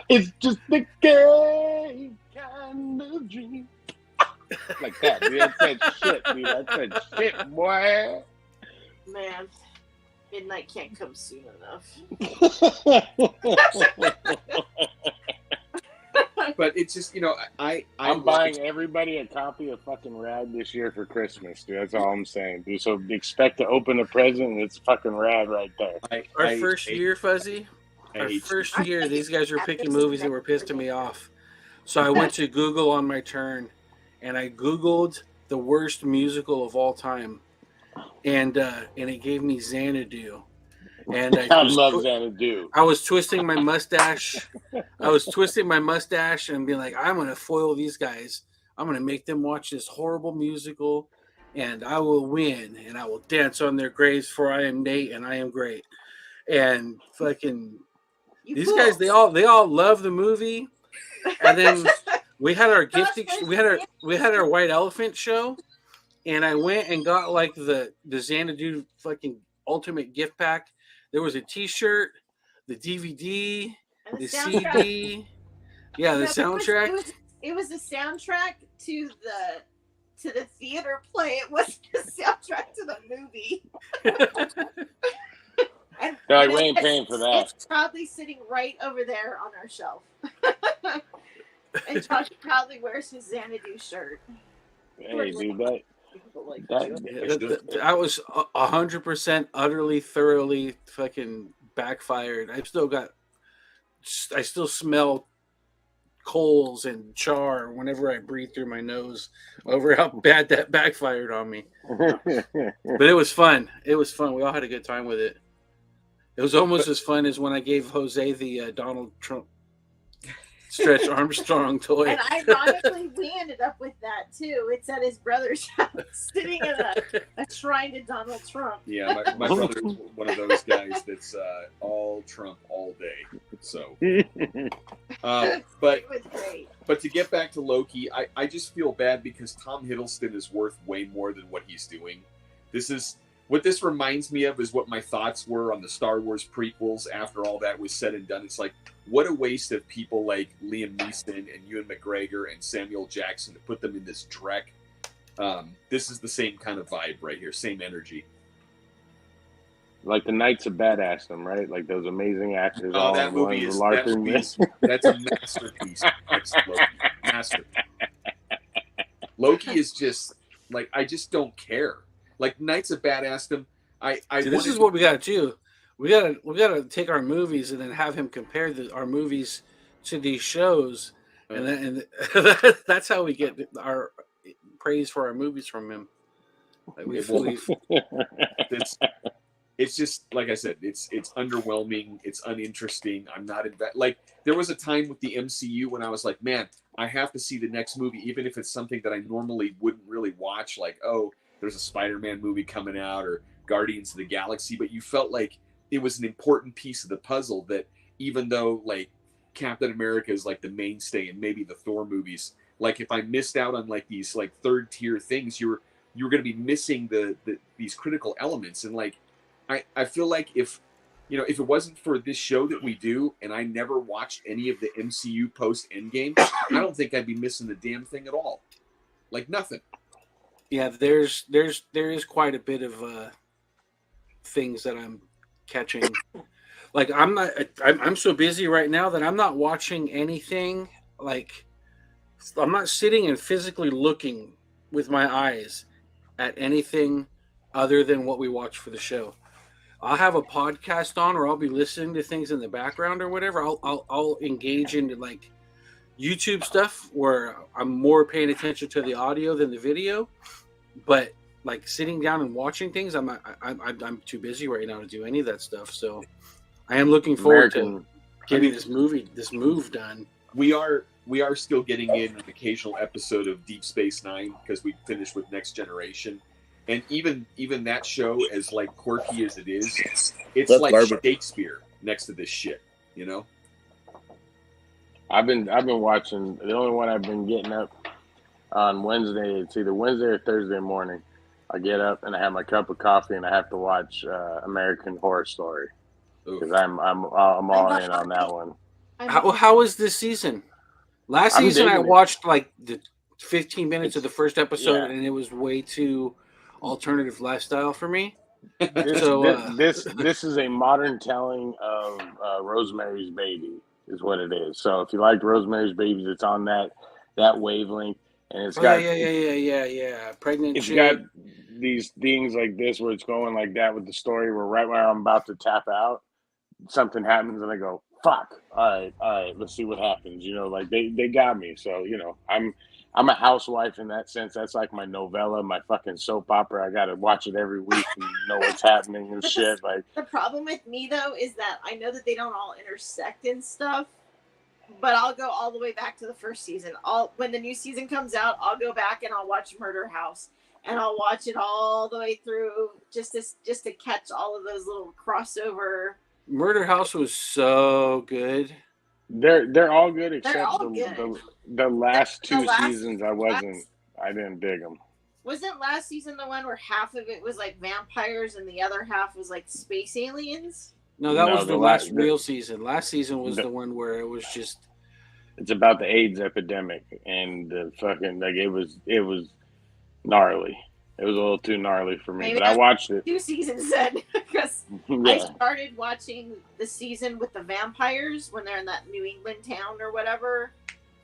It's just the gay kind of dream. Like that, dude. That's that shit, dude. That's that shit, boy. Man, midnight can't come soon enough. But it's just, I'm buying everybody a copy of fucking Rad this year for Christmas, dude. That's all I'm saying, dude. So expect to open a present, and it's fucking Rad right there. Our first year, Fuzzy. Our first year, these guys were picking movies that were pissing me off. So I went to Google on my turn, and I Googled the worst musical of all time, and it gave me Xanadu. And I love Xanadu. I was twisting my mustache. And being like, I'm going to foil these guys. I'm going to make them watch this horrible musical, and I will win, and I will dance on their graves, for I am Nate, and I am great. And fucking these guys, they all love the movie. And then we had our we had our White Elephant show, and I went and got like the Xanadu fucking ultimate gift pack. There was a T-shirt, the DVD, the CD. Yeah, the soundtrack. It was the soundtrack to the theater play. It wasn't the soundtrack to the movie. And they're like, we ain't paying for that. It's probably sitting right over there on our shelf. And Josh probably wears his Xanadu shirt. Hey, dude, I was 100% utterly, thoroughly fucking backfired. I still smell coals and char whenever I breathe through my nose over how bad that backfired on me. But it was fun. We all had a good time with it. It was almost as fun as when I gave Jose the Donald Trump Stretch Armstrong toy. And ironically, we ended up with that too. It's at his brother's house, sitting in a shrine to Donald Trump. Yeah, my brother's one of those guys that's all Trump all day. So, but It was great. But to get back to Loki, I just feel bad because Tom Hiddleston is worth way more than what he's doing. What this reminds me of is what my thoughts were on the Star Wars prequels after all that was said and done. It's like, what a waste of people like Liam Neeson and Ewan McGregor and Samuel Jackson to put them in this dreck. This is the same kind of vibe right here, same energy. Like the Knights of Badassdom, right? Like those amazing actors. Oh, that movie is that's a masterpiece. That's Loki. Masterpiece. Loki is just like, I just don't care. Like Knights of Badassdom, See, this is what we gotta do. We gotta take our movies and then have him compare our movies to these shows, and that's how we get our praise for our movies from him. Like it's just like I said, it's underwhelming, it's uninteresting. I'm not like there was a time with the MCU when I was like, man, I have to see the next movie, even if it's something that I normally wouldn't really watch. Like, oh, there's a Spider-Man movie coming out or Guardians of the Galaxy, but you felt like it was an important piece of the puzzle that even though like Captain America is like the mainstay and maybe the Thor movies, like if I missed out on like these like third tier things, you're going to be missing these critical elements. And like, I feel like if it wasn't for this show that we do and I never watched any of the MCU post Endgame, I don't think I'd be missing the damn thing at all. Like nothing. Yeah, there is quite a bit of things that I'm catching. Like I'm so busy right now that I'm not watching anything. Like I'm not sitting and physically looking with my eyes at anything other than what we watch for the show. I'll have a podcast on, or I'll be listening to things in the background or whatever. I'll engage into like YouTube stuff where I'm more paying attention to the audio than the video. But like sitting down and watching things, I'm too busy right now to do any of that stuff. So I am looking forward to getting this move done. We are still getting in an occasional episode of Deep Space Nine because we finished with Next Generation, and even that show, as like quirky as it is, it's That's like garbage. Shakespeare next to this shit. I've been watching. The only one I've been getting up on Wednesday. It's either Wednesday or Thursday morning. I get up and I have my cup of coffee and I have to watch American Horror Story because I'm all in on that one. How was this season? Last season I watched like the 15 minutes of the first episode and it was way too alternative lifestyle for me. This is a modern telling of Rosemary's Baby is what it is. So if you liked Rosemary's Baby, it's on that wavelength. And it's got pregnant. It's got these things like this where it's going like that with the story. Where right when I'm about to tap out, something happens and I go, "Fuck! All right, let's see what happens." Like they got me. So I'm a housewife in that sense. That's like my novella, my fucking soap opera. I got to watch it every week and know what's happening and shit. Like the problem with me though is that I know that they don't all intersect and stuff. But I'll go all the way back to the first season. When the new season comes out, I'll go back and I'll watch Murder House, and I'll watch it all the way through just to catch all of those little crossover. Murder House was so good. They're all good except the last two seasons. I didn't dig them. Wasn't last season the one where half of it was like vampires and the other half was like space aliens? No, that was the last real season. Last season was the one where it was just. It's about the AIDS epidemic and the fucking like it was gnarly. It was a little too gnarly for me, but I watched it. 2 seasons then because I started watching the season with the vampires when they're in that New England town or whatever.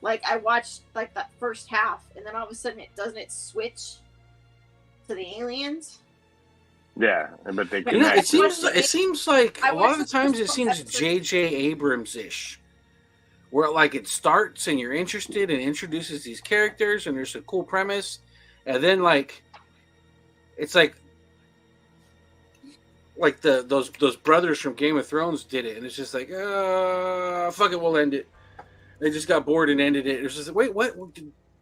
Like I watched like that first half, and then all of a sudden it switch to the aliens. Yeah, but they connect. It seems like a lot of the times it seems J.J. Abrams-ish, where like it starts and you're interested and introduces these characters and there's a cool premise, and then like it's like those brothers from Game of Thrones did it, and it's just like fuck it, we'll end it. They just got bored and ended it. It was just wait, what?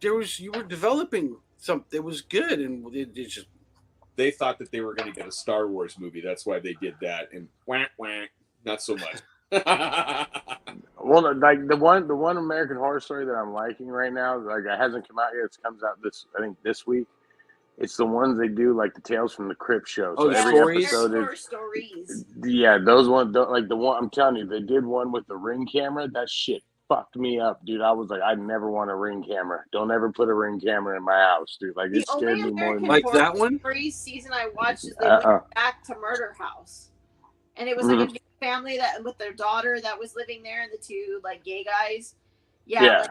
You were developing something. It was good, and it just. They thought that they were going to get a Star Wars movie. That's why they did that. And whack, whack, not so much. Well, like the one American Horror Story that I'm liking right now, like it hasn't come out yet. It comes out this week. It's the ones they do like the Tales from the Crypt show. So the every stories? episode Horror is stories. yeah, those ones like the one I'm telling you, they did one with the Ring camera. That shit fucked me up, dude. I was like, I never want a Ring camera. Don't ever put a Ring camera in my house, dude. Like The it scared only me more American than Like Horror that one? Stories season I watched is they went back to Murder House, and it was like a big family that with their daughter that was living there, and the two like gay guys. Yeah. Like,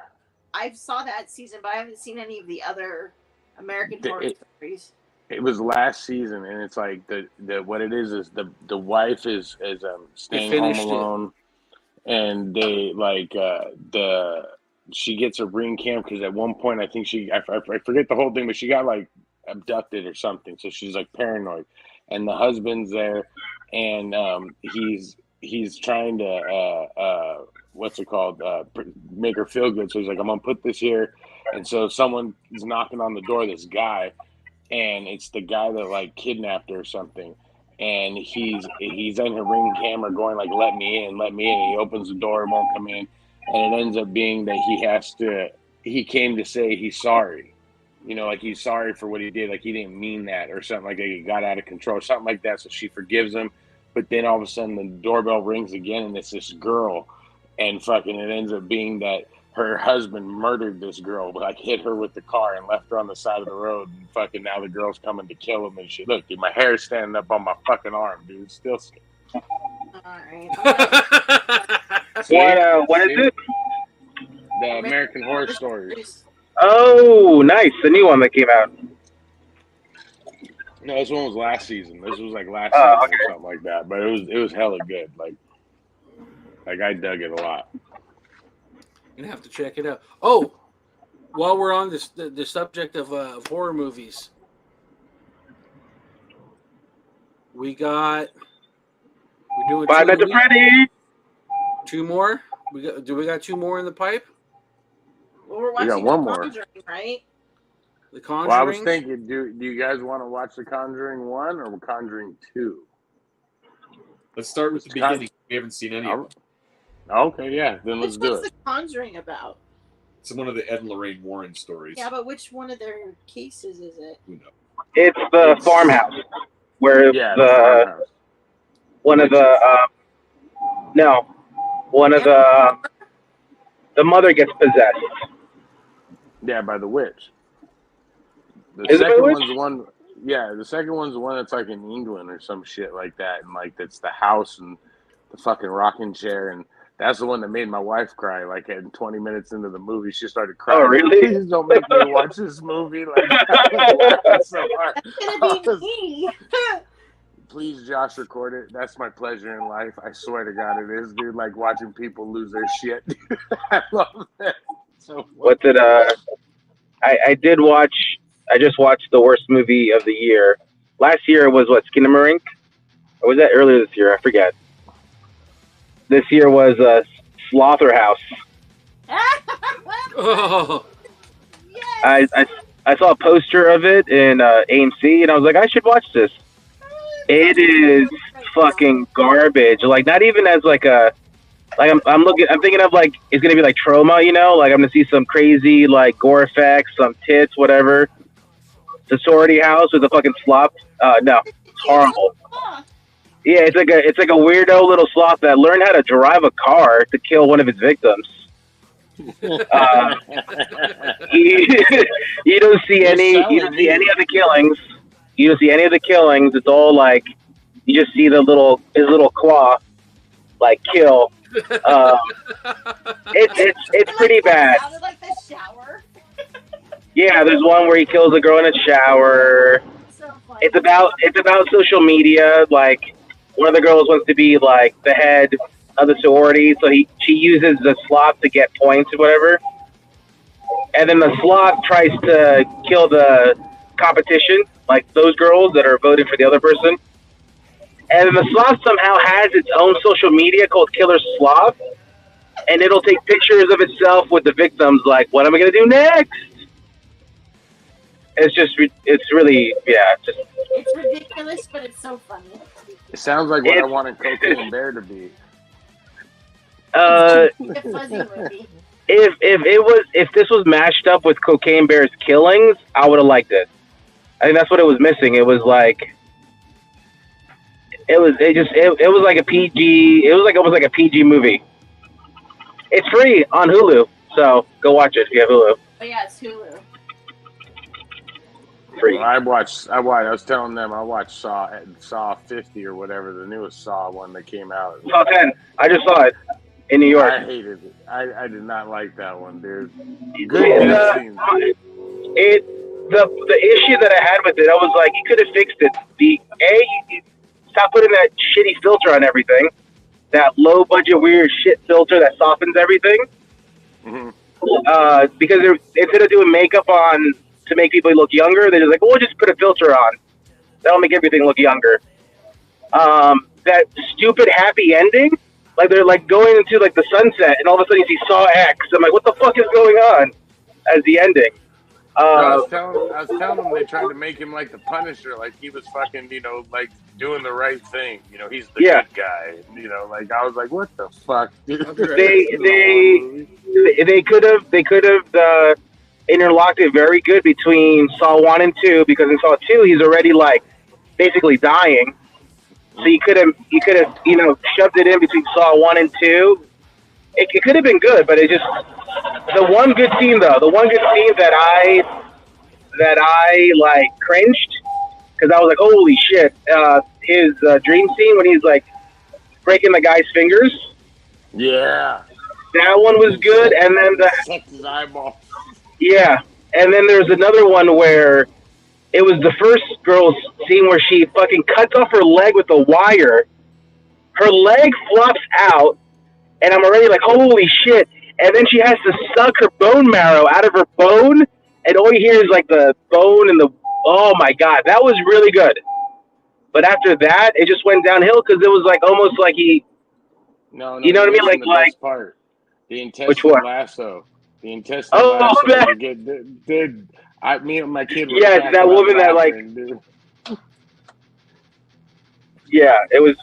I saw that season, but I haven't seen any of the other American Horror Stories. It was last season, and it's like the what it is the wife is staying home alone, and they like she gets a Ring cam because at one point I think I forget the whole thing, but she got like abducted or something, so she's like paranoid, and the husband's there, and he's trying to what's it called make her feel good, so he's like, I'm gonna put this here, and so someone is knocking on the door, this guy. And it's the guy that like kidnapped her or something, and he's in her Ring camera going like, let me in, and he opens the door and won't come in, and it ends up being that he came to say he's sorry, like he's sorry for what he did, like he didn't mean that or something, like he got out of control, something like that, so she forgives him, but then all of a sudden the doorbell rings again, and it's this girl, and fucking it ends up being that her husband murdered this girl, like hit her with the car and left her on the side of the road. And fucking now the girl's coming to kill him and shit. Look, dude, my hair's standing up on my fucking arm, dude. It's still. All right. What is it? The American Horror Stories. Oh, nice. The new one that came out. No, this one was last season. This was like last season or something like that. But it was hella good. Like I dug it a lot. Gonna have to check it out. Oh, while we're on this, the subject of horror movies, we're doing Five Nights at Freddy's. Two more. We got two more in the pipe? Well, we're watching got one The more. Conjuring, right? The Conjuring. Well, I was thinking, do you guys want to watch The Conjuring 1 or Conjuring 2? Let's start with the beginning. We haven't seen any of them. Okay, yeah, then let's do What's it. The Conjuring about? It's one of the Ed and Lorraine Warren stories. Yeah, but which one of their cases is it? Who knows? It's the farmhouse where the farmhouse. One of the mother gets possessed. Yeah, by the witch. The Is it by the second witch? one's the one. Yeah, the second one's the one that's like in England or some shit like that, and like that's the house and the fucking rocking chair, and that's the one that made my wife cry. Like, at 20 minutes into the movie, she started crying. Oh, really? Please don't make me watch this movie. Like, I was laughing so hard. That's gonna be me. Please, Josh, record it. That's my pleasure in life. I swear to God, it is, dude. Like watching people lose their shit. I love that. So What did I did watch? I just watched the worst movie of the year. Last year was what, Skinamarink? Or was that earlier this year? I forget. This year was Slaughterhouse. Oh, Yes. I saw a poster of it in AMC, and I was like, I should watch this. It is fucking garbage. Like, not even as like a, like I'm thinking of like, it's gonna be like Trauma, you know, like I'm gonna see some crazy like gore effects, some tits, whatever. The sorority house with a fucking slop. No, it's horrible. Yeah, it's like a weirdo little sloth that learned how to drive a car to kill one of his victims. You don't see any of the killings. You don't see any of the killings. It's all like you just see his little claw like kill. It's pretty bad. Out of like the shower. Yeah, there's one where he kills a girl in a shower. So funny. It's about social media. Like, one of the girls wants to be like the head of the sorority, so she uses the sloth to get points or whatever. And then the sloth tries to kill the competition, like those girls that are voting for the other person. And then the sloth somehow has its own social media called Killer Sloth. and it'll take pictures of itself with the victims. Like, what am I gonna do next? It's really, yeah. It's ridiculous, but it's so funny. It sounds like what I wanted Cocaine Bear to be. Uh, It's a fuzzy movie. if this was mashed up with Cocaine Bear's killings, I would have liked it. I think that's what it was missing. It was like it was like a PG. It was like almost like a PG movie. It's free on Hulu, so go watch it if you have Hulu. Oh yeah, it's Hulu. Free. Well, I was telling them I watched Saw 50 or whatever, the newest Saw one that came out. Saw 10. I just saw it in New York. I hated it. I did not like that one, dude. The issue that I had with it, I was like, you could have fixed it. You stop putting that shitty filter on everything, that low budget weird shit filter that softens everything. Mm-hmm. Because instead of doing makeup on to make people look younger, they're just like, well, we'll just put a filter on. That'll make everything look younger. That stupid happy ending, like they're like going into like the sunset, and all of a sudden you see Saw X. I'm like, what the fuck is going on? As the ending. I was telling them they tried to make him like the Punisher, like he was fucking, like doing the right thing. He's the good guy. Like I was like, what the fuck, dude? They could have interlocked it very good between Saw 1 and 2, because in Saw 2 he's already like basically dying. So you could have shoved it in between Saw 1 and 2. It could have been good, but it just the one good scene that I like cringed, because I was like, holy shit, his dream scene when he's like breaking the guy's fingers. Yeah, that one was good, and then sucked his eyeball. Yeah, and then there's another one where it was the first girl's scene where she fucking cuts off her leg with a wire. Her leg flops out, and I'm already like, holy shit. And then she has to suck her bone marrow out of her bone, and all you hear is like the bone and oh my god, that was really good. But after that, it just went downhill, because it was like almost like you know what I mean? Like best part, the intestine lasso. The intestine lasso. Dude, me and my kid were that woman that like. Dude. Yeah, that was.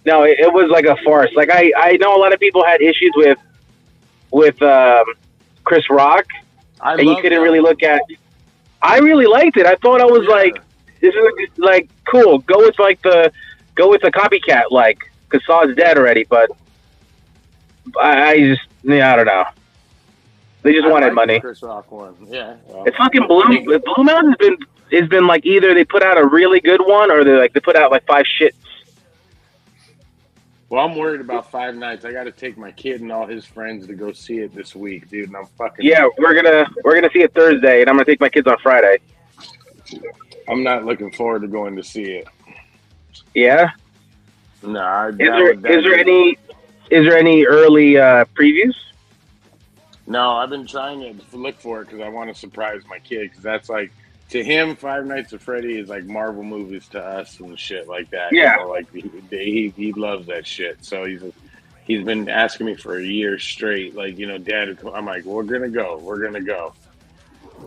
No, it was like a farce. Like I know a lot of people had issues with Chris Rock, and you couldn't really look at. I really liked it. I thought I was like, this is like cool. Go with a copycat, like, because Saw is dead already. But I don't know. They just wanted money. Chris Rock one, yeah. Well, it's fucking Blue Mountain has been like, either they put out a really good one or they put out like 5 shits. Well, I'm worried about Five Nights. I got to take my kid and all his friends to go see it this week, dude. And I'm fucking. Yeah, we're gonna see it Thursday, and I'm gonna take my kids on Friday. I'm not looking forward to going to see it. Yeah. No. Is there any early previews? No, I've been trying to look for it because I want to surprise my kid. Because that's like, to him, Five Nights at Freddy is like Marvel movies to us and shit like that. Yeah. Like he loves that shit. So he's been asking me for a year straight, like, Dad. I'm like, we're gonna go.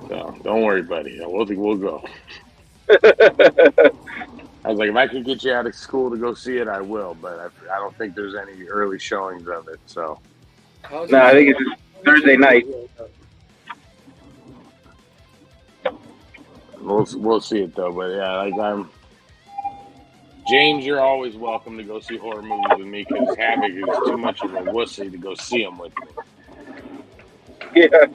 So don't worry, buddy. We'll go. I was like, if I can get you out of school to go see it, I will. But I don't think there's any early showings of it. So. No, I think it's just Thursday night. We'll see it though, but yeah, like James, you're always welcome to go see horror movies with me, because Havoc is too much of a wussy to go see them with me. Yeah.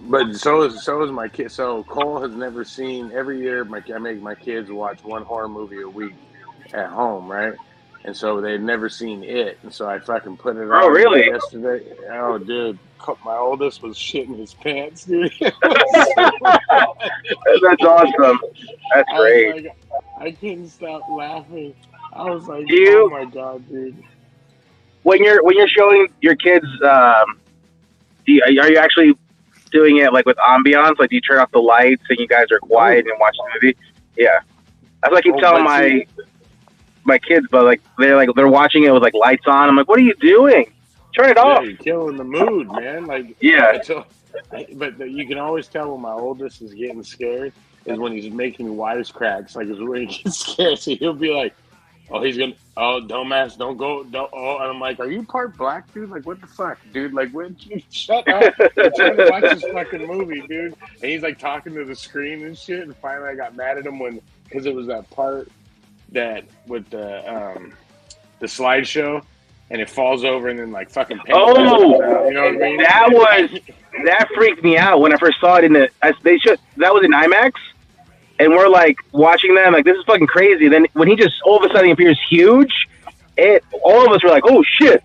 But so is my kid. So Cole has never seen. Every year, I make my kids watch one horror movie a week at home, right? And so they've never seen it, and so I fucking put it on really? yesterday. Oh, dude, my oldest was shitting his pants, dude. That's awesome. That's great. I couldn't stop laughing. I was like, oh my god, dude. When you're showing your kids, are you actually doing it like with ambiance? Like, do you turn off the lights and you guys are quiet and watch the movie? Yeah. That's like I keep telling my kids, but like they're watching it with like lights on. I'm like, what are you doing? Turn it Yeah, off. you're killing the mood, man. Like, Yeah. But you can always tell when my oldest is getting scared is when he's making wisecracks. Like, is when he gets scared. So he'll be like, "Oh, dumbass, don't go, don't." Oh, and I'm like, "Are you part black, dude? Like, what the fuck, dude? Like, shut up! I'm trying to watch this fucking movie, dude." And he's like talking to the screen and shit. And finally, I got mad at him because it was that part that with the slideshow. And it falls over and then like fucking comes out, you know what I mean? That freaked me out when I first saw it that was in IMAX, and we're like watching them like this is fucking crazy. Then when he just all of a sudden appears huge, all of us were like, oh shit.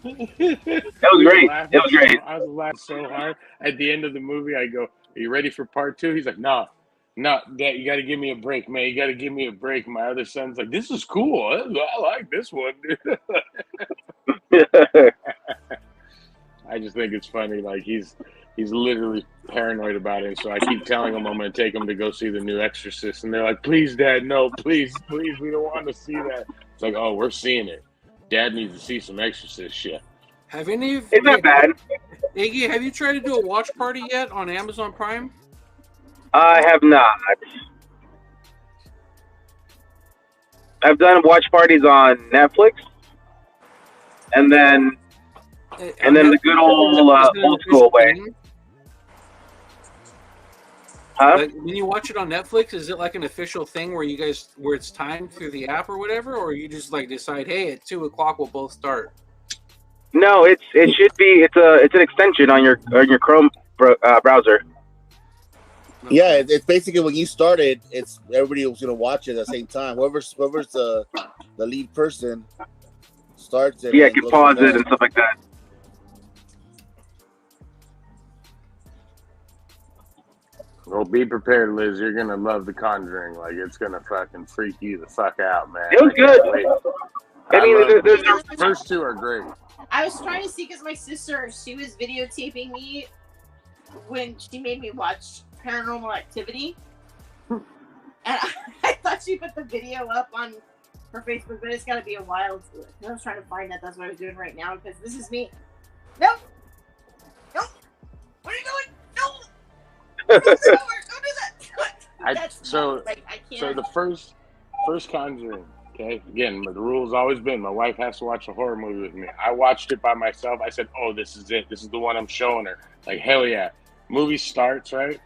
That was great. It was great. I was laughing so hard. At the end of the movie, I go, "Are you ready for part 2?" He's like, No, Dad, you got to give me a break, man. You got to give me a break. My other son's like, "This is cool. I like this one, dude." I just think it's funny. Like he's literally paranoid about it. So I keep telling him I'm going to take him to go see the new Exorcist, and they're like, "Please, Dad, no, please, we don't want to see that." It's like, "Oh, we're seeing it. Dad needs to see some Exorcist shit." Have any of It's not bad. Iggy, have you tried to do a watch party yet on Amazon Prime? I have not. I've done watch parties on Netflix, and then the good old old school way. Huh? Like, when you watch it on Netflix, is it like an official thing where it's timed through the app or whatever, or you just like decide, hey, at 2:00 we'll both start? No, it should be. It's an extension on your Chrome browser. Yeah, it's basically when you started, it's everybody was gonna watch it at the same time. Whoever's the lead person starts it. Yeah, you can pause it and stuff like that. Well, be prepared, Liz. You're gonna love The Conjuring. Like it's gonna fucking freak you the fuck out, man. It was good. I mean, the first two are great. I was trying to see because my sister, she was videotaping me when she made me watch Paranormal Activity, and I thought she put the video up on her Facebook, but it's got to be a while. I was trying to find that. That's what I was doing right now because this is me. No, what are you doing? No, don't do that. So the first Conjuring. Okay, again, the rule's always been my wife has to watch a horror movie with me. I watched it by myself. I said, "Oh, this is it. This is the one I'm showing her." Like, hell yeah. Movie starts, right?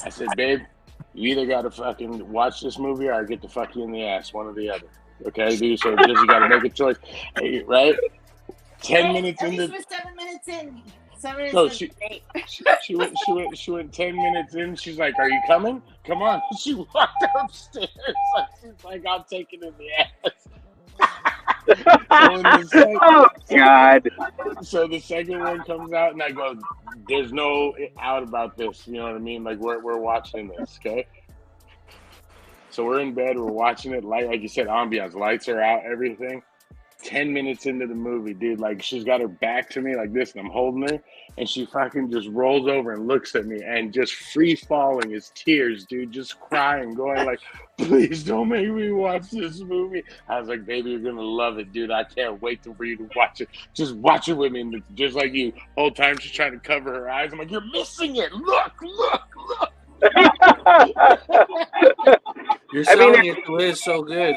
I said, "Babe, you either got to fucking watch this movie or I get to fuck you in the ass, one or the other." Okay, dude? So just you got to make a choice, right? 10 minutes into... 7 minutes in. She went 10 minutes in. She's like, "Are you coming? Come on." She walked upstairs. She's like, "I'll take it in the ass." Oh God! So the second one comes out, and I go, "There's no out about this." You know what I mean? Like we're watching this, okay? So we're in bed, we're watching it. Like you said, ambiance, lights are out, everything. 10 minutes into the movie, dude, like she's got her back to me like this, and I'm holding her, and she fucking just rolls over and looks at me, and just free falling is tears, dude, just crying, going like, "Please don't make me watch this movie." I was like, "Baby, you're gonna love it, dude. I can't wait for you to watch it. Just watch it with me." And just like you, whole time she's trying to cover her eyes. I'm like, "You're missing it. Look." You're selling it to Liz so good.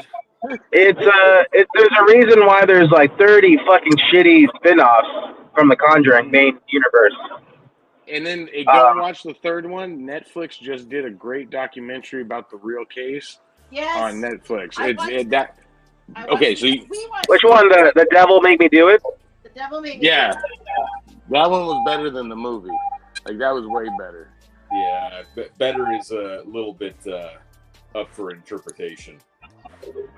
There's a reason why there's like 30 fucking shitty spin-offs from the Conjuring main universe. And then go and watch the third one. Netflix just did a great documentary about the real case on Netflix. Which one? The Devil Made Me Do It? The Devil Made Me. Yeah, that one was better than the movie. Like that was way better. Yeah, better is a little bit up for interpretation.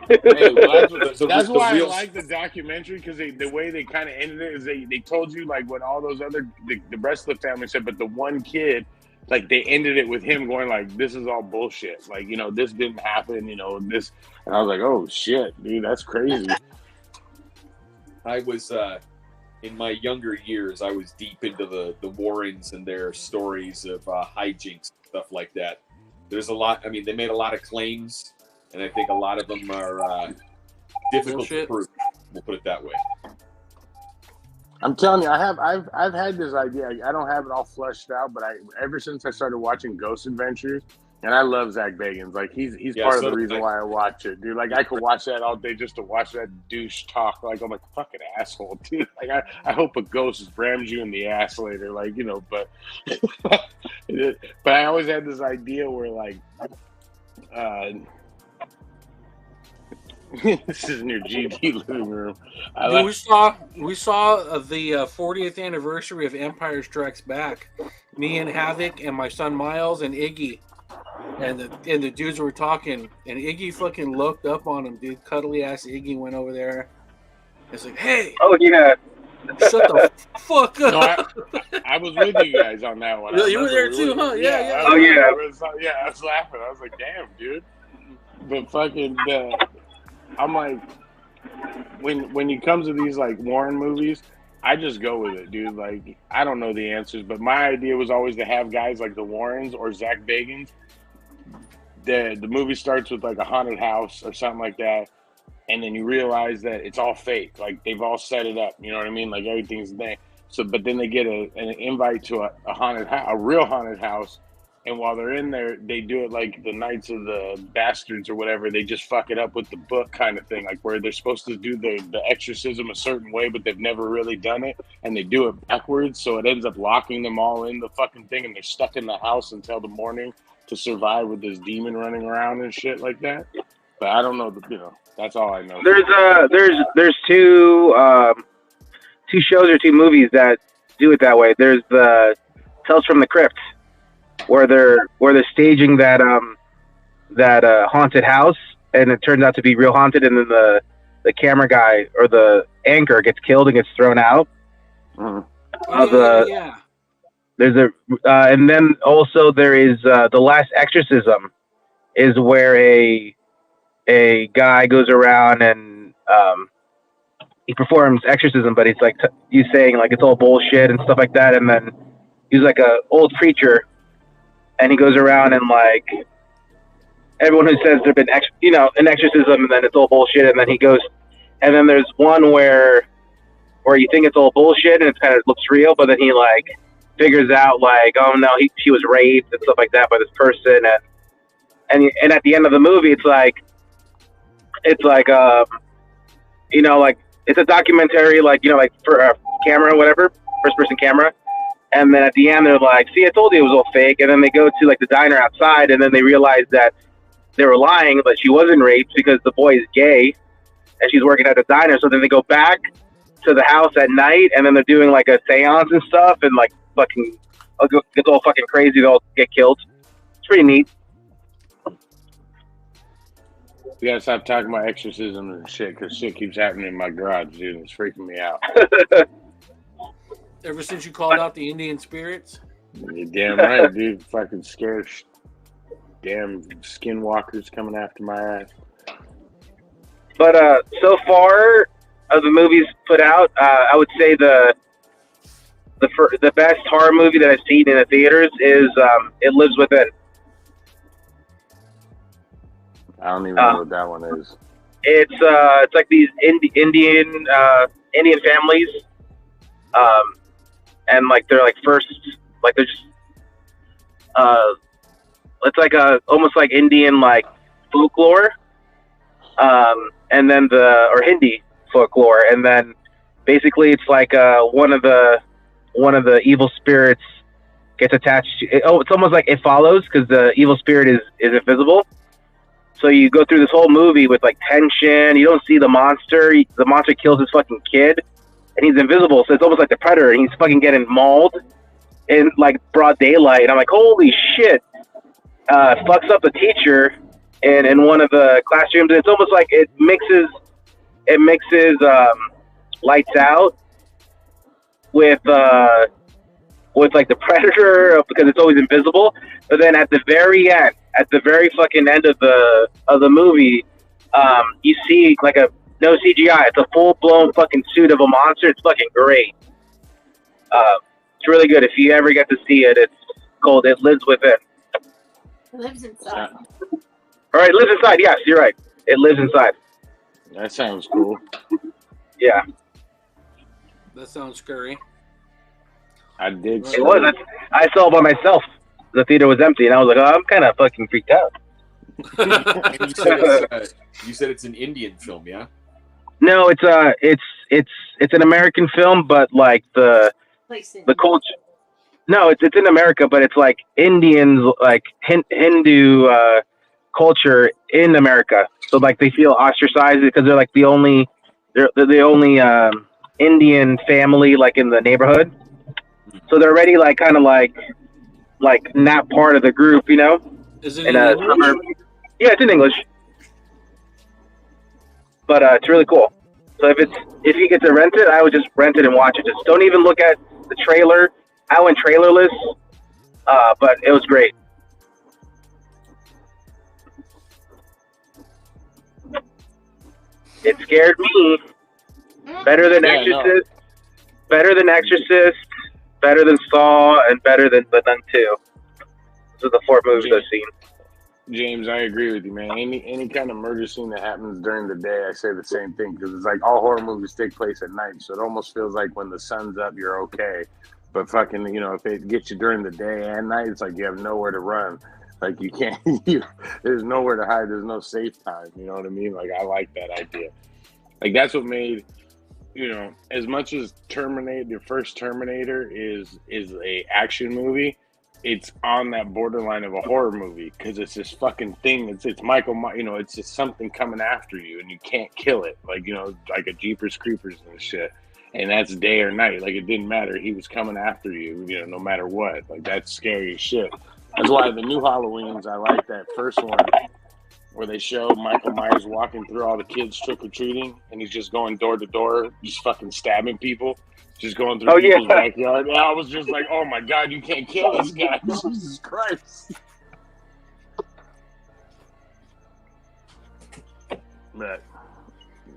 Hey, that's why I like the documentary, because the way they kind of ended it is they told you like what all those other the rest of the family said, but the one kid, like they ended it with him going like, "This is all bullshit. Like, you know, this didn't happen. You know, this." And I was like, "Oh shit, dude, that's crazy." I was in my younger years, I was deep into the Warrens and their stories of hijinks, stuff like that. There's a lot. I mean, they made a lot of claims and I think a lot of them are difficult to Bullshit. prove. We'll put it that way. I'm telling you, I've had this idea. I don't have it all fleshed out, but ever since I started watching Ghost Adventures, and I love Zach Bagans. Like he's part of so the do reason I. why I watch it, dude. Like I could watch that all day just to watch that douche talk. Like I'm like fucking asshole, dude. Like I hope a ghost rams you in the ass later. Like but but I always had this idea where like this is in your GD living room. Dude, we saw the 40th anniversary of Empire Strikes Back. Me and Havoc and my son Miles and Iggy, and the dudes were talking, and Iggy fucking looked up on him, dude. Cuddly ass Iggy went over there. It's like, hey, Oh yeah. shut the fuck up. No, I was with you guys on that one. You were there too, huh? Yeah. Oh, yeah. I was laughing. I was like, damn, dude. But fucking, I'm like, when it comes to these like Warren movies, I just go with it, dude. Like, I don't know the answers, but my idea was always to have guys like the Warrens or Zach Bagans. The movie starts with like a haunted house or something like that, and then you realize that it's all fake. Like they've all set it up. You know what I mean? Like everything's there. So, but then they get an invite to a haunted house, a real haunted house. And while they're in there, they do it like the Knights of the Bastards or whatever. They just fuck it up with the book kind of thing, like where they're supposed to do the exorcism a certain way, but they've never really done it. And they do it backwards. So it ends up locking them all in the fucking thing. And they're stuck in the house until the morning to survive with this demon running around and shit like that. But I don't know, that's all I know. There's two shows or two movies that do it that way. There's the Tales from the Crypt, where they're staging that haunted house, and it turns out to be real haunted, and then the camera guy or the anchor gets killed and gets thrown out. Yeah. There's and then also there is The Last Exorcism, is where a guy goes around and he performs exorcism, but he's like he's saying like it's all bullshit and stuff like that, and then he's like a old preacher. And he goes around and like everyone who says there've been an exorcism, and then it's all bullshit. And then he goes, and then there's one where you think it's all bullshit and it kind of looks real, but then he like figures out like, oh no, she was raped and stuff like that by this person, and at the end of the movie, it's like like it's a documentary, like like for a camera or whatever, first person camera. And then at the end, they're like, see, I told you it was all fake. And then they go to like the diner outside, and then they realize that they were lying, but she wasn't raped because the boy is gay and she's working at the diner. So then they go back to the house at night, and then they're doing like a seance and stuff, and like fucking, it's all fucking crazy. They all get killed. It's pretty neat. We gotta stop talking about exorcism and shit, because shit keeps happening in my garage, dude. It's freaking me out. Ever since you called out the Indian spirits? You're damn right, dude. Fucking scared. Damn skinwalkers coming after my ass. But so far of the movies put out, I would say the best horror movie that I've seen in the theaters is It Lives Within. I don't even know what that one is. It's like these Indian families, and like they're like first, like they're just it's like almost like Indian like folklore, and then or Hindi folklore, and then basically it's like one of the evil spirits gets attached to. It's almost like It Follows, because the evil spirit is invisible. So you go through this whole movie with like tension. You don't see the monster. The monster kills his fucking kid, and he's invisible. So it's almost like the Predator, and he's fucking getting mauled in like broad daylight. And I'm like, holy shit! Fucks up the teacher in one of the classrooms. And it's almost like it mixes Lights Out with like the Predator, because it's always invisible. But then at the very end, at the very fucking end of the movie, you see like no CGI. It's a full blown fucking suit of a monster. It's fucking great. It's really good. If you ever get to see it, it's called It Lives Within. It lives inside. All right, it lives inside. Yes, you're right. It lives inside. That sounds cool. Yeah, That sounds scary. I dig it was. scary. I saw it by myself. The theater was empty, and I was like, oh, I'm kind of fucking freaked out. And you said it's an Indian film, yeah? No, it's an American film, but like the culture. No, it's in America, but it's like Indians, like Hindu culture in America. So like they feel ostracized because they're like they're the only Indian family like in the neighborhood. So they're already like kind of like not part of the group, you know. Is it In in a English? suburb. Yeah, it's in English, but it's really cool. So if you get to rent it, I would just rent it and watch it. Just don't even look at the trailer. I went trailerless, but it was great. It scared me. Better than Yeah, no. Exorcist. Better than Exorcist. Better than Saw, and better than The Nun 2. Those are the 4 movies I've seen. James, I agree with you, man. Any kind of murder scene that happens during the day, I say the same thing because it's like all horror movies take place at night, so it almost feels like when the sun's up, you're okay. But fucking, if it gets you during the day and night, it's like you have nowhere to run. Like you can't, there's nowhere to hide. There's no safe time. You know what I mean? Like I like that idea. Like that's what made, as much as Terminator, the first Terminator is a action movie. It's on that borderline of a horror movie because it's this fucking thing. It's Michael. It's just something coming after you and you can't kill it. Like like a Jeepers Creepers and shit. And that's day or night. Like it didn't matter. He was coming after you. No matter what. Like that's scary as shit. That's why the new Halloweens, I like that first one where they show Michael Myers walking through all the kids trick or treating, and he's just going door to door, just fucking stabbing people. Just going through people's backyard. And I was just like, oh my God, you can't kill this guy. Jesus Christ. But,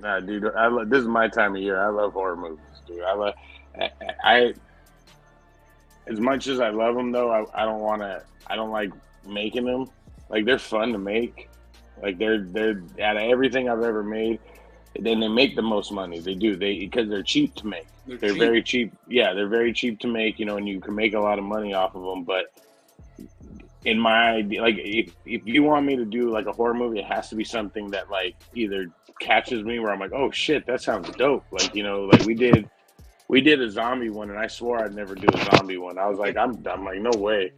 nah, dude, this is my time of year. I love horror movies, dude. I as much as I love them, though, I don't like making them. Like, they're fun to make. Like, they're out of everything I've ever made, then they make the most money. They do. Because they're cheap to make. They're cheap. Very cheap. Yeah, they're very cheap to make, and you can make a lot of money off of them. But in my idea, like if you want me to do like a horror movie, it has to be something that like either catches me where I'm like, oh shit, that sounds dope. Like, like we did a zombie one, and I swore I'd never do a zombie one. I was like, I'm like, no way.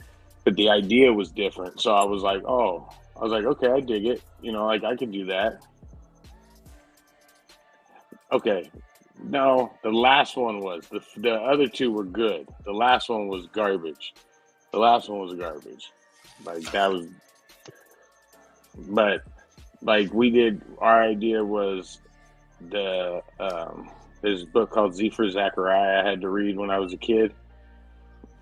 But the idea was different. So I was like, okay, I dig it. Like I could do that. Okay. No, the last one was. The other two were good. The last one was garbage. Like that was, but like we did, our idea was there's a book called Z for Zachariah I had to read when I was a kid.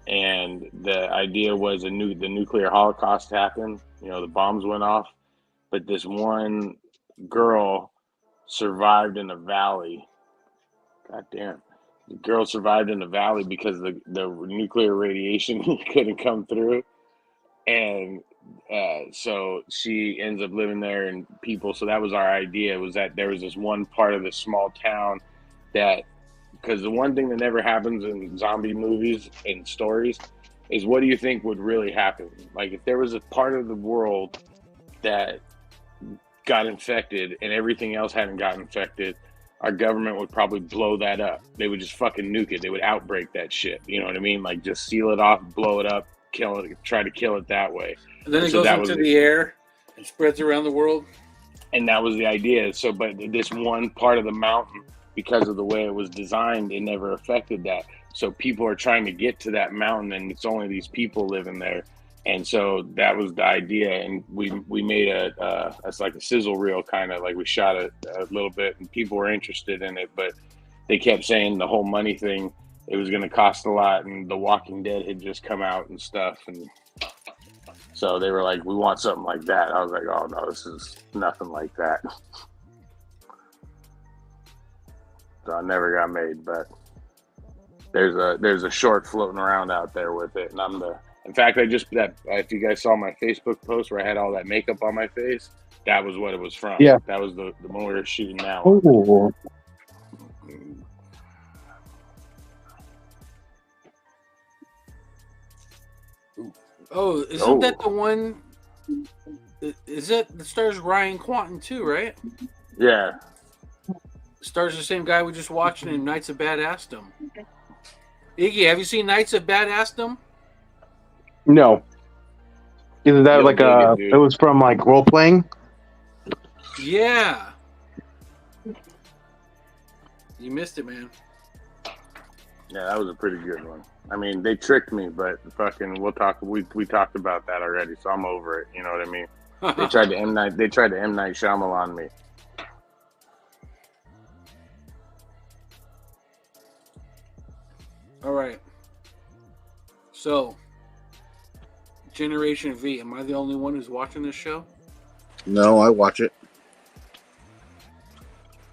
And the idea was the nuclear holocaust happened. The bombs went off, but this one girl survived in a valley. God damn. The girl survived in the valley because the nuclear radiation couldn't come through. And so she ends up living there, and people. So that was our idea, was that there was this one part of this small town that, because the one thing that never happens in zombie movies and stories is, what do you think would really happen? Like if there was a part of the world that got infected and everything else hadn't gotten infected, our government would probably blow that up. They would just fucking nuke it. They would outbreak that shit. You know what I mean? Like just seal it off, blow it up, kill it, try to kill it that way. And then it goes into the air and spreads around the world. And that was the idea. So, but this one part of the mountain, because of the way it was designed, it never affected that. So people are trying to get to that mountain, and it's only these people living there. And so that was the idea, and we made it's like a sizzle reel, kind of like we shot it a little bit, and people were interested in it, but they kept saying the whole money thing, it was going to cost a lot, and The Walking Dead had just come out and stuff, and so they were like, we want something like that. I was like, oh no, this is nothing like that. So I never got made, but there's a short floating around out there with it, and In fact, if you guys saw my Facebook post where I had all that makeup on my face, that was what it was from. Yeah. That was the one we were shooting that one. Oh, Oh, isn't that the one? Is that the stars Ryan Quanten too? Right? Yeah. Stars the same guy we just watched in Knights of Badassdom. Iggy, have you seen Knights of Badassdom? no. Isn't that You'll like dig a? it, dude. It was from like role playing. Yeah. You missed it, man. Yeah, that was a pretty good one. I mean, they tricked me, but fucking, we'll talk. We talked about that already, so I'm over it. You know what I mean? They tried to M Night Shyamalan me. All right. So, Generation V. Am I the only one who's watching this show? No, I watch it.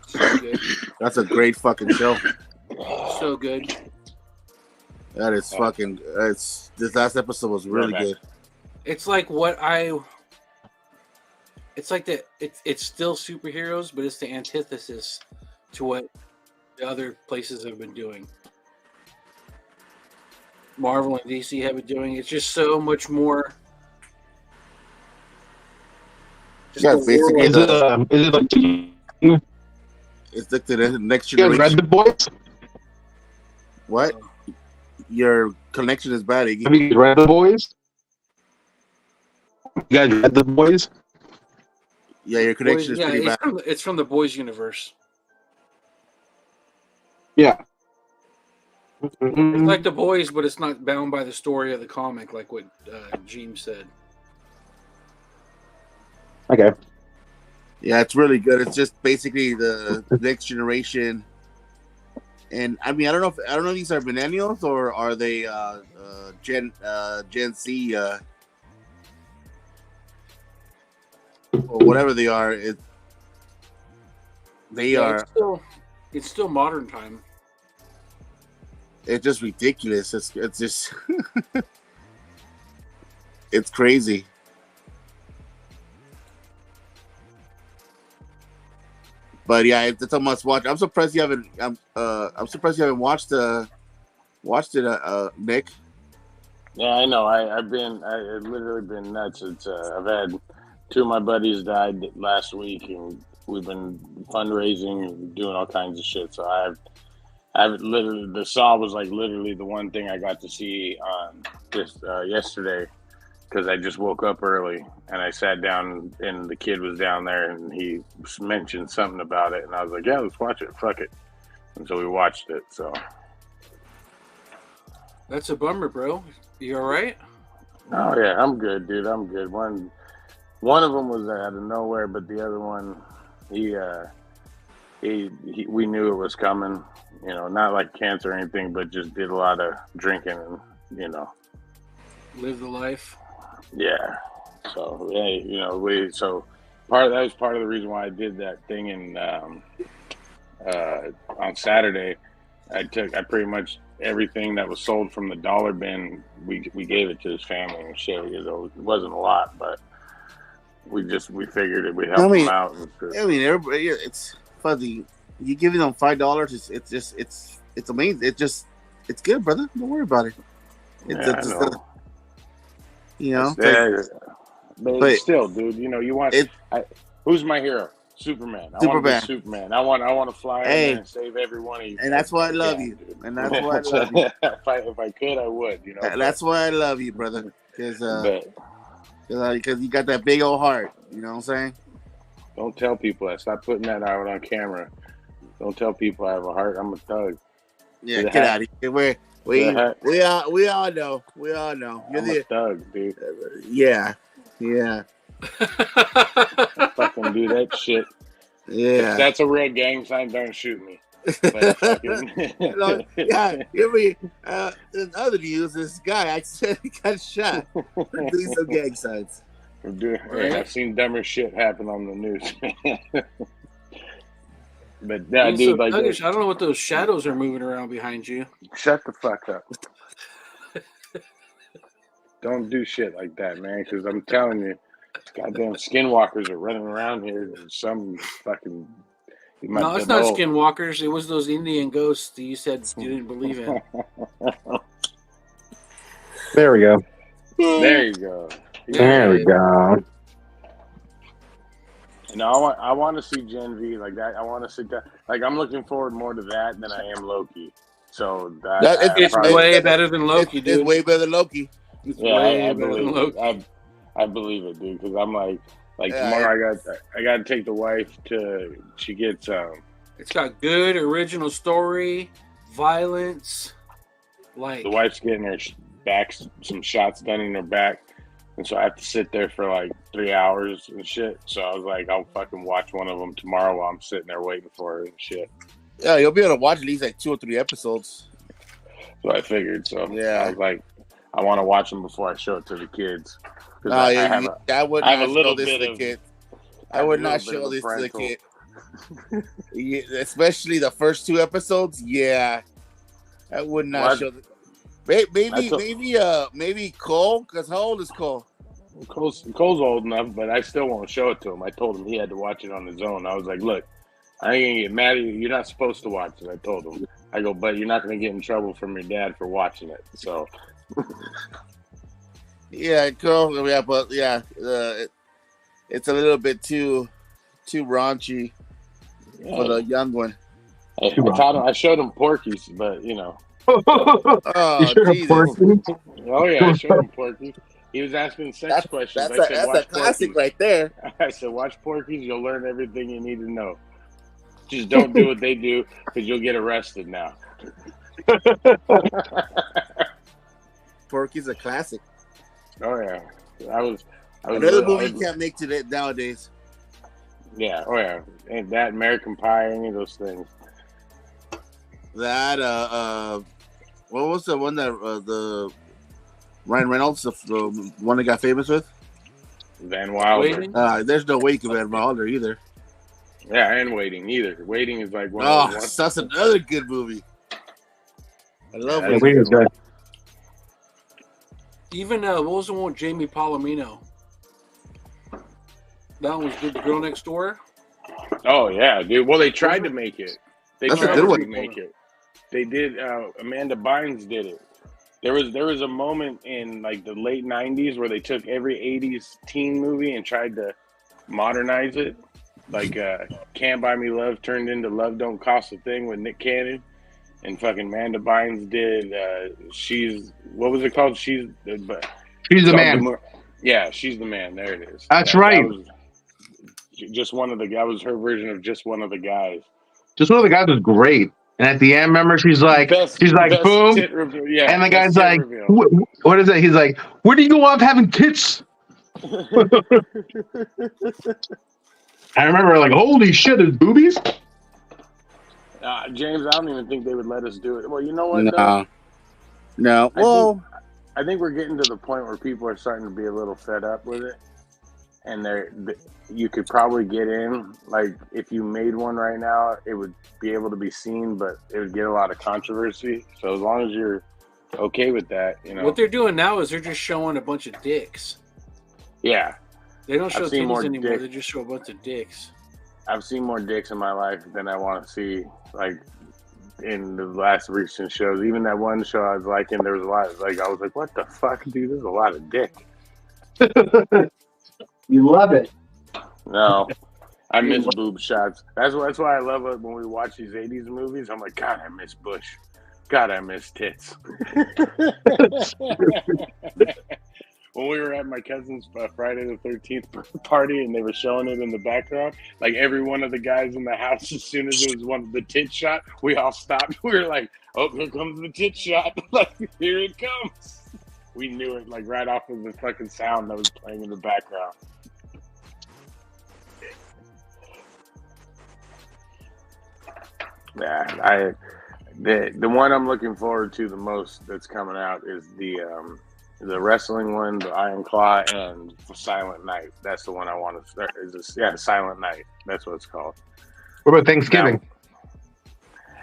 So good. That's a great fucking show. So good. That is fucking. This last episode was really Right back. good. It's like it's like it's still superheroes, but it's the antithesis to what the other places have been doing. Marvel and DC have been doing. It's just so much more. Yeah, the basically world- Is it like? You it's like the next guys read generation. The Boys? What? Your connection is bad, Iggy. Have you guys read The Boys? You guys read The Boys? Yeah, your connection is pretty bad. it's from the Boys universe. Yeah. It's like the Boys, but it's not bound by the story of the comic, like what Gene said. Okay. Yeah, it's really good. It's just basically the next generation. And I mean, I don't know if these are millennials or are they Gen Z or whatever they are. It's still modern time. It's just ridiculous. It's just it's crazy. But yeah, it's a must watch. I'm surprised you haven't. I'm surprised you haven't watched it, Nick. Yeah, I know. I've literally been nuts. It's I've had two of my buddies died last week, and we've been fundraising and doing all kinds of shit. So I've literally, the Saw was like literally the one thing I got to see on just yesterday, because I just woke up early and I sat down and the kid was down there and he mentioned something about it, and I was like, yeah, let's watch it. Fuck it. And so we watched it. So That's a bummer, bro. You all right? oh yeah, I'm good, dude. I'm good. One of them was out of nowhere, but the other one, he we knew it was coming. You know, not like cancer or anything, but just did a lot of drinking and, you know. Live the life. Yeah. So yeah, you know, that was part of the reason why I did that thing in on Saturday. I pretty much everything that was sold from the dollar bin, we gave it to his family and shit. You know, it wasn't a lot, but we figured it would help them out. I mean, everybody, it's fuzzy. You giving them $5, it's amazing. It's good, brother. Don't worry about it. It's I know. You know, but still, dude, you know, you want who's my hero? Superman. I want to be Superman. I want to fly in there and save every one of you. And that's why I love you. Dude. And that's why I love you. If I could, I would. You know. That's why I love you, brother. Because you got that big old heart. You know what I'm saying? Don't tell people that. Stop putting that out on camera. Don't tell people I have a heart. I'm a thug. Yeah, get out of here. We all know. We all know. I'm a thug, dude. Yeah. Fucking do that shit. Yeah. If that's a real gang sign, don't shoot me. But fucking... yeah. In other news, this guy accidentally got shot for doing some gang signs. I've seen dumber shit happen on the news. But yeah, dude, like, I don't know what those shadows are moving around behind you. Shut the fuck up. don't do shit like that, man. Because I'm telling you, goddamn skinwalkers are running around here. There's some fucking. No, it's not skinwalkers. It was those Indian ghosts that you said you didn't believe in. There we go. There you go. There we go. No, I want to see Gen V like that. I want to sit down. Like I'm looking forward more to that than I am Loki. So it's way better than Loki, dude. It's way better than Loki. It's way better than Loki. I believe it, dude. Because I'm like tomorrow I got to take the wife to. She gets It's got good original story, violence. Like the wife's getting her back some shots done in her back. And so I have to sit there for like 3 hours and shit. So I was like, I'll fucking watch one of them tomorrow while I'm sitting there waiting for her and shit. Yeah, you'll be able to watch at least like 2 or 3 episodes. So I figured. So yeah, I was like, I want to watch them before I show it to the kids. I would not show this to the kid. I would not show this to the kid. Especially the first 2 episodes. Yeah, I would not show. Maybe Cole. Because how old is Cole? Cole's old enough, but I still won't show it to him. I told him he had to watch it on his own. I was like, look, I ain't gonna get mad at you. You're not supposed to watch it. I told him. I go, but you're not gonna get in trouble from your dad for watching it. So. Yeah, Cole. Yeah, but yeah, it's a little bit too raunchy for the young one. I showed him Porky's, but you know. Oh, Jesus. Oh yeah, I showed him Porky's. He was asking sex questions. That's a classic Porky's. right there. I said, watch Porky's. You'll learn everything you need to know. Just don't do what they do because you'll get arrested now. Porky's a classic. Oh yeah, I was another movie you can't make today nowadays. Yeah. Oh yeah, and that American Pie, any of those things. That what was the one that the Ryan Reynolds, the one that got famous with? Van Wilder. There's no Wake of Van Wilder either. Yeah, and Waiting either. Waiting is like one. Oh, that's another good movie. I love Waiting. Is good. Even what was the one with Jamie Palomino? That one was good. The Girl Next Door. Oh yeah, dude. Well, they tried to make it. That's a good one. Make it. They did. Amanda Bynes did it. There was a moment in like the late '90s where they took every '80s teen movie and tried to modernize it. Like "Can't Buy Me Love" turned into "Love Don't Cost a Thing" with Nick Cannon, and fucking Amanda Bynes did. What was it called? She's the Man. Yeah, She's the Man. There it is. That's right. That was just one of the. That was her version of Just One of the Guys. Just One of the Guys was great. And at the end, remember, she's like, boom. Yeah, and the guy's like, what is it? He's like, where do you go off having tits? I remember, like, holy shit, there's boobies? James, I don't even think they would let us do it. Well, you know what? No. Well, I think we're getting to the point where people are starting to be a little fed up with it. And you could probably get in. Like, if you made one right now, it would be able to be seen, but it would get a lot of controversy. So as long as you're okay with that, you know. What they're doing now is they're just showing a bunch of dicks. Yeah. They don't show titties anymore. They just show a bunch of dicks. I've seen more dicks in my life than I want to see, like, in the last recent shows. Even that one show I was liking, there was a lot. Like, I was like, what the fuck, dude? There's a lot of dick. You love it. No, I miss boob shots. That's why I love it when we watch these 80s movies. I'm like, God, I miss Bush. God, I miss tits. When we were at my cousin's Friday the 13th party and they were showing it in the background, like every one of the guys in the house, as soon as it was the tit shot, we all stopped. We were like, oh, here comes the tit shot. Like, here it comes. We knew it, like, right off of the fucking sound that was playing in the background. Yeah, the one I'm looking forward to the most that's coming out is the wrestling one, the Iron Claw, and Silent Night. That's the one I want to start. Silent Night. That's what it's called. What about Thanksgiving?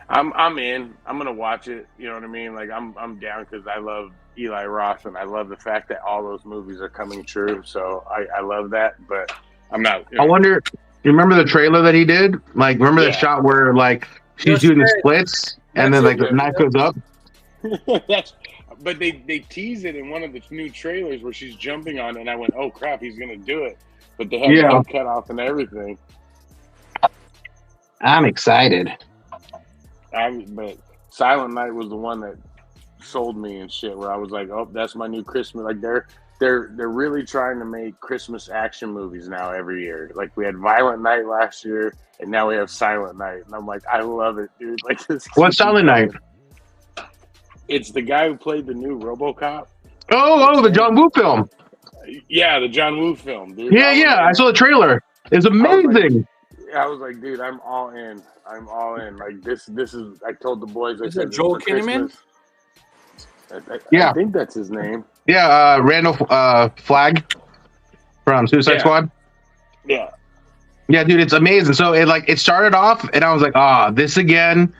I'm in. I'm gonna watch it. You know what I mean? Like I'm down because I love Eli Roth and I love the fact that all those movies are coming true. So I love that. But I'm not. I wonder. You remember the trailer that he did? Like, remember the Yeah. shot where like she's Just doing the said- splits, and That's then like it, the knife goes up. But they tease it in one of the new trailers where she's jumping on it, and I went, "Oh crap, he's gonna do it!" But they have the head cut off and everything. I'm excited. But Silent Night was the one that sold me and shit. Where I was like, "Oh, that's my new Christmas." Like they're really trying to make Christmas action movies now every year. Like we had Violent Night last year, and now we have Silent Night, and I'm like, I love it, dude. Like this. What's Silent Night? It's the guy who played the new RoboCop. Oh, the John Woo film. Yeah, the John Woo film, dude. Yeah. I saw the trailer. It's amazing. I was like, dude, I'm all in. I'm all in. Like this is. I told the boys. I Is said, it Joel for Christmas. Kinnaman? Yeah. I think that's his name. Yeah, Randall Flagg from Suicide Squad. Yeah. Yeah, dude, it's amazing. So it started off, and I was like, this again,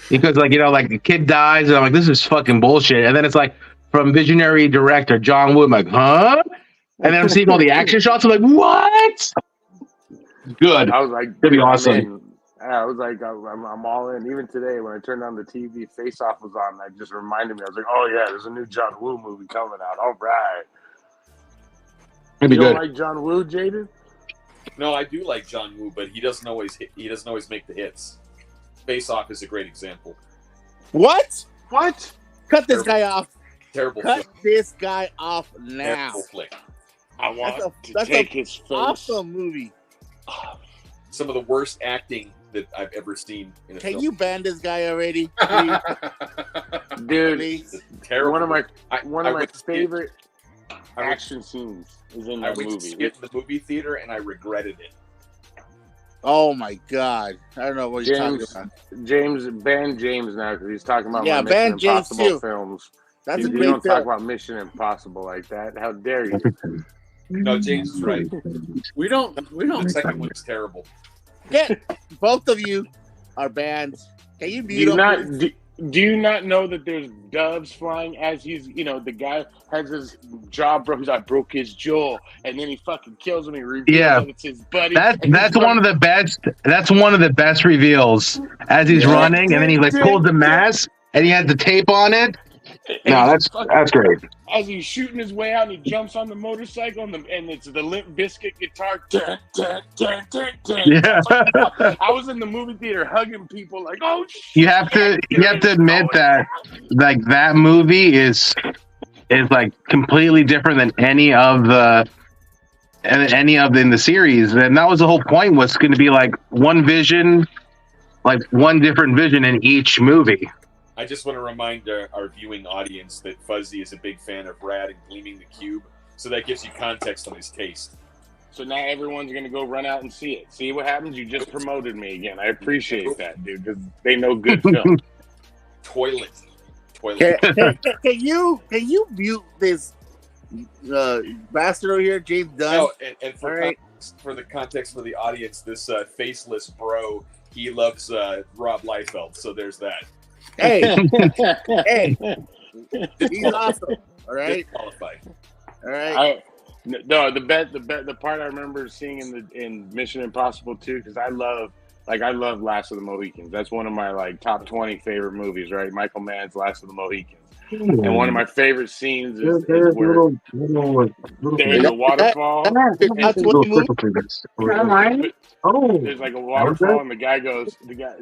because like the kid dies, and I'm like, this is fucking bullshit. And then it's like from visionary director John Woo, I'm like, huh? And then I'm seeing all the action shots. I'm like, what? Good. I was like, It'd be I'm awesome. in. I was like, I'm all in. Even today, when I turned on the TV, Face Off was on. That just reminded me. I was like, oh yeah, there's a new John Woo movie coming out. All right. It'd be You good. don't like John Woo, Jaden? No, I do like John Woo, but he doesn't always make the hits. Face Off is a great example. What? What? Cut this guy off. Terrible Cut flick. this guy off now. Terrible flick. I want That's to take his face. Awesome movie. Some of the worst acting that I've ever seen in a Can film. you ban this guy already? Please? Dude, Please? Terrible. one of my I my went to see it- favorite I went- action scenes is in I that went to movie. see it in the movie theater and I regretted it. Oh my God! I don't know what you're talking about. Ban James now because he's talking about Yeah, my ban Mission James Impossible too. films. That's you, a you great don't talk film. about Mission Impossible like that. How dare you? No, James is right. We don't. The second one is terrible. Get both of you are banned. Can you Do mute you them, not please? do you not know that there's doves flying as he's the guy has his jaw broke. He's like, broke his jaw, and then he fucking kills him. He reveals that it's his buddy. That's one of the best. That's one of the best reveals as he's running, and then he like pulls the mask and he has the tape on it. No, that's great. As he's shooting his way out, and he jumps on the motorcycle, and it's the Limp Bizkit guitar. Yeah. I was in the movie theater hugging people like, oh shit. You have to admit that like that movie is like completely different than any of in the series, and that was the whole point, was going to be like one vision, like one different vision in each movie. I just want to remind our viewing audience that Fuzzy is a big fan of Rad and Gleaming the Cube, so that gives you context on his taste. So now everyone's going to go run out and see it. See what happens? You just promoted me again. I appreciate that, dude, because they know good film. Toilet. Can you mute this bastard over here, James Dunn? No, and for, All right. for the context for the audience, this faceless bro, he loves Rob Liefeld, so there's that. Hey, hey, he's awesome. All right, Disqualified. all right. The part I remember seeing in Mission Impossible 2, because I love Last of the Mohicans. That's one of my like top 20 favorite movies, right? Michael Mann's Last of the Mohicans. And one of my favorite scenes is where they're in the waterfall. That's what the movie. There's like a waterfall, and the guy,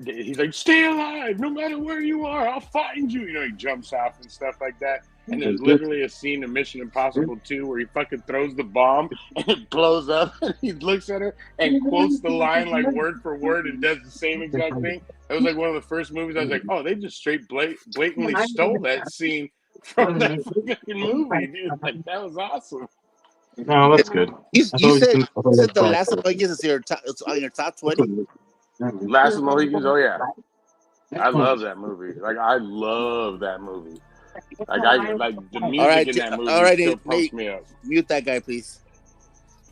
he's like, stay alive, no matter where you are, I'll find you. He jumps off and stuff like that. And there's literally a scene in Mission Impossible 2 where he fucking throws the bomb and it blows up, and he looks at her and quotes the line like word for word and does the same exact thing. It was like one of the first movies I was like, oh, they just straight blatantly stole that scene from that fucking movie, dude. Like, that was awesome. No, that's good. You said the Last of Us is it's on your top 20. Last of the Mohicans, oh yeah. I love that movie. Like, I love that movie. Like the music in that movie still pumps me up. Mute that guy, please.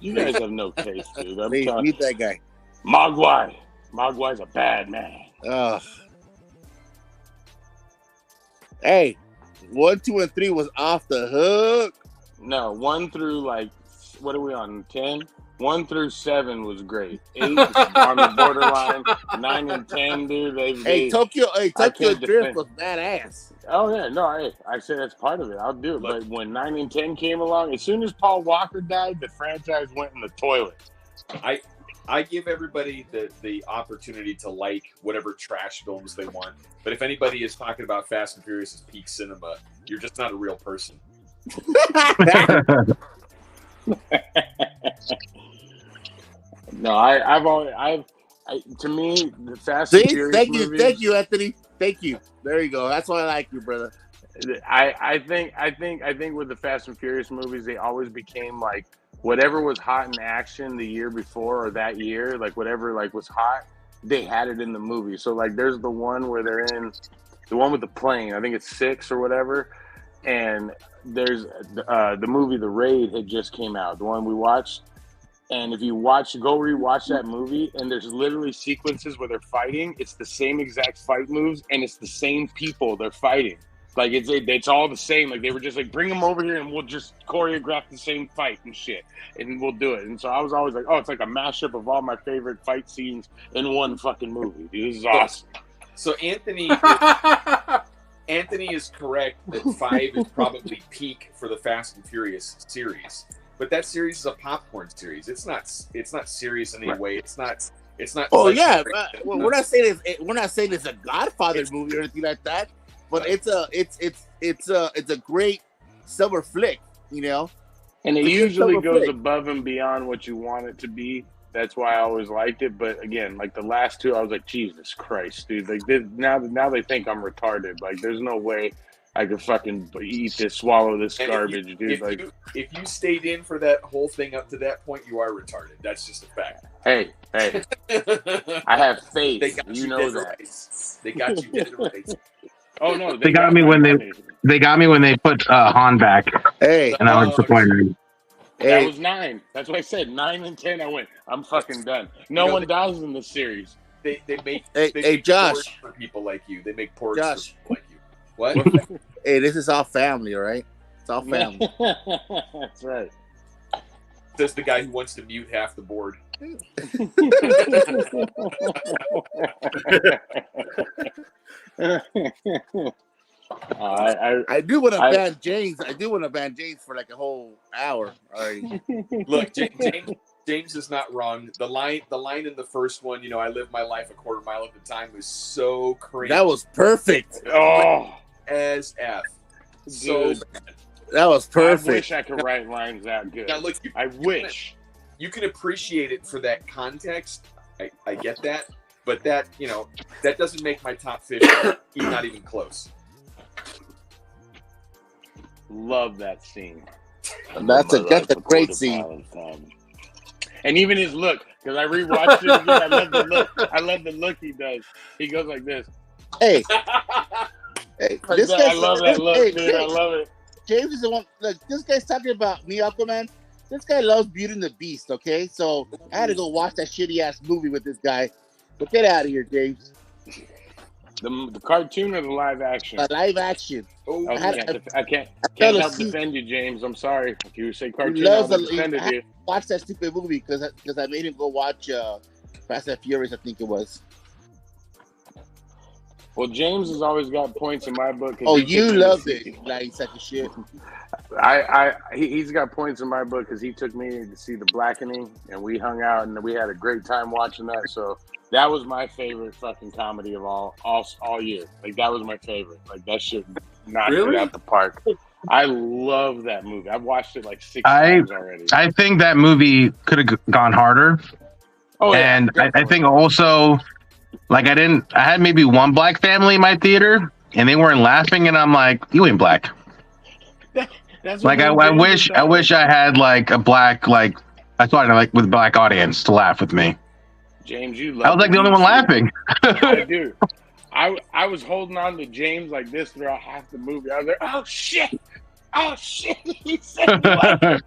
You guys have no taste, dude. I'm Please, telling mute that guy. Mogwai. Mogwai's a bad man. Ugh. Hey, 1, 2, and 3 was off the hook. No, 1 through like, what are we on? 10. 1 through 7 was great. 8 was on the borderline. 9 and 10, dude. Hey, Tokyo can't Drift defend. was badass. Oh yeah, no, I said that's part of it. I'll do it. Look. But when 9 and 10 came along, as soon as Paul Walker died, the franchise went in the toilet. I give everybody the opportunity to like whatever trash films they want. But if anybody is talking about Fast and Furious as peak cinema, you're just not a real person. No, to me, the Fast and Furious movies, thank you, Anthony. Thank you. There you go. That's why I like you, brother. I think with the Fast and Furious movies, they always became like whatever was hot in action the year before or that year, like whatever like was hot, they had it in the movie. So like, there's the one where they're in the one with the plane. I think it's 6 or whatever. And there's the movie The Raid had just came out, the one we watched. And if you go rewatch that movie, and there's literally sequences where they're fighting. It's the same exact fight moves, and it's the same people they're fighting. Like it's all the same. Like they were just like, bring them over here, and we'll just choreograph the same fight and shit, and we'll do it. And so I was always like, oh, it's like a mashup of all my favorite fight scenes in one fucking movie. Dude, this is awesome. So Anthony is correct that 5 is probably peak for the Fast and Furious series. But that series is a popcorn series. It's not serious in any way. It's not. Oh like, yeah, we're not saying it's a Godfather movie or anything like that. But it's a great summer flick, you know. And it usually goes above and beyond what you want it to be. That's why I always liked it. But again, like the last 2, I was like, Jesus Christ, dude! Like now they think I'm retarded. Like there's no way I could fucking swallow this garbage, dude. If you stayed in for that whole thing up to that point, you are retarded. That's just a fact. Hey, I have faith. They got you know that. They got you dead right. Oh no, they got me when they put Han back. Hey, and I was disappointed. That was 9. That's what I said. 9 and 10. I went, I'm fucking done. No one dies in this series. They make Josh, porgs for people like you. They make porgs Josh. for people like you. What? Hey, this is all family, all right? It's all family. That's right. Says the guy who wants to mute half the board. I do want to ban James. I do want to ban James for like a whole hour already. Look, James is not wrong. The line in the first one, you know, I live my life a quarter mile at a time, was so crazy. That was perfect. Oh, as F. So bad. That was perfect. I wish I could write lines that good. Now look, I wish. You can appreciate it for that context. I get that. But that, you know, that doesn't make my top 50. He's not even close. Love that scene. That's a great scene. And even his look, because I rewatched it again. I love the look. I love the look he does. He goes like this. Hey, I love that look, dude. I love it. James is the one. Look, this guy's talking about me, Aquaman. This guy loves Beauty and the Beast. Okay, so I had to go watch that shitty ass movie with this guy. But get out of here, James. The cartoon or the live action? The live action. Oh, I can't help defend you, James. I'm sorry. If you say cartoon, I'll defend you. Watch that stupid movie because I made him go watch Fast and Furious, I think it was. Well, James has always got points in my book. Oh, you loved it, like such a shit. He's got points in my book because he took me to see The Blackening, and we hung out and we had a great time watching that. So that was my favorite fucking comedy of all year. Like that was my favorite. Like that shit knocked it out the park. I love that movie. I've watched it like 6 times already. I think that movie could have gone harder. Oh, yeah, and I think also, like I had maybe one black family in my theater, and they weren't laughing, and I'm like, you ain't black. That's like I wish I had like a black I thought like with a black audience to laugh with me. James, I was like the only one laughing. I do. I was holding on to James like this throughout half the movie. I was like, oh shit, he said black.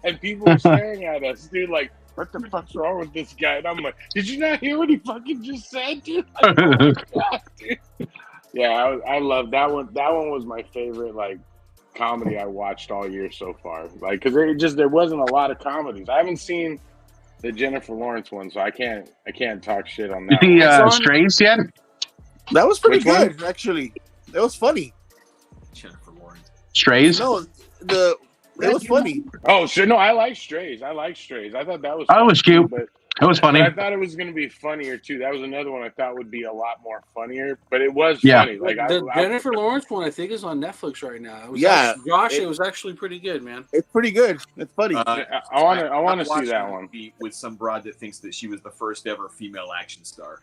And people were staring at us, dude, like, what the fuck's wrong with this guy? And I'm like, did you not hear what he fucking just said, dude? Like, oh my God, dude. Yeah, I love that one. That one was my favorite like comedy I watched all year so far. Like, because there wasn't a lot of comedies. I haven't seen the Jennifer Lawrence one, so I can't talk shit on You that see one. It's on. Strays yet? That was pretty Which one? good, actually. It was funny. Jennifer Lawrence. Strays? No, it was funny. Oh shit! No, I like Strays. I thought that was. Oh, it funny was too, cute. but It was funny. I thought it was going to be funnier too. That was another one I thought would be a lot more funnier, but it was Yeah. funny. Like The Jennifer Lawrence one, I think, is on Netflix right now. It was Yeah, Josh, it was actually pretty good, man. It's pretty good. It's funny. I want to see watching that a one. movie with some broad that thinks that she was the first ever female action star.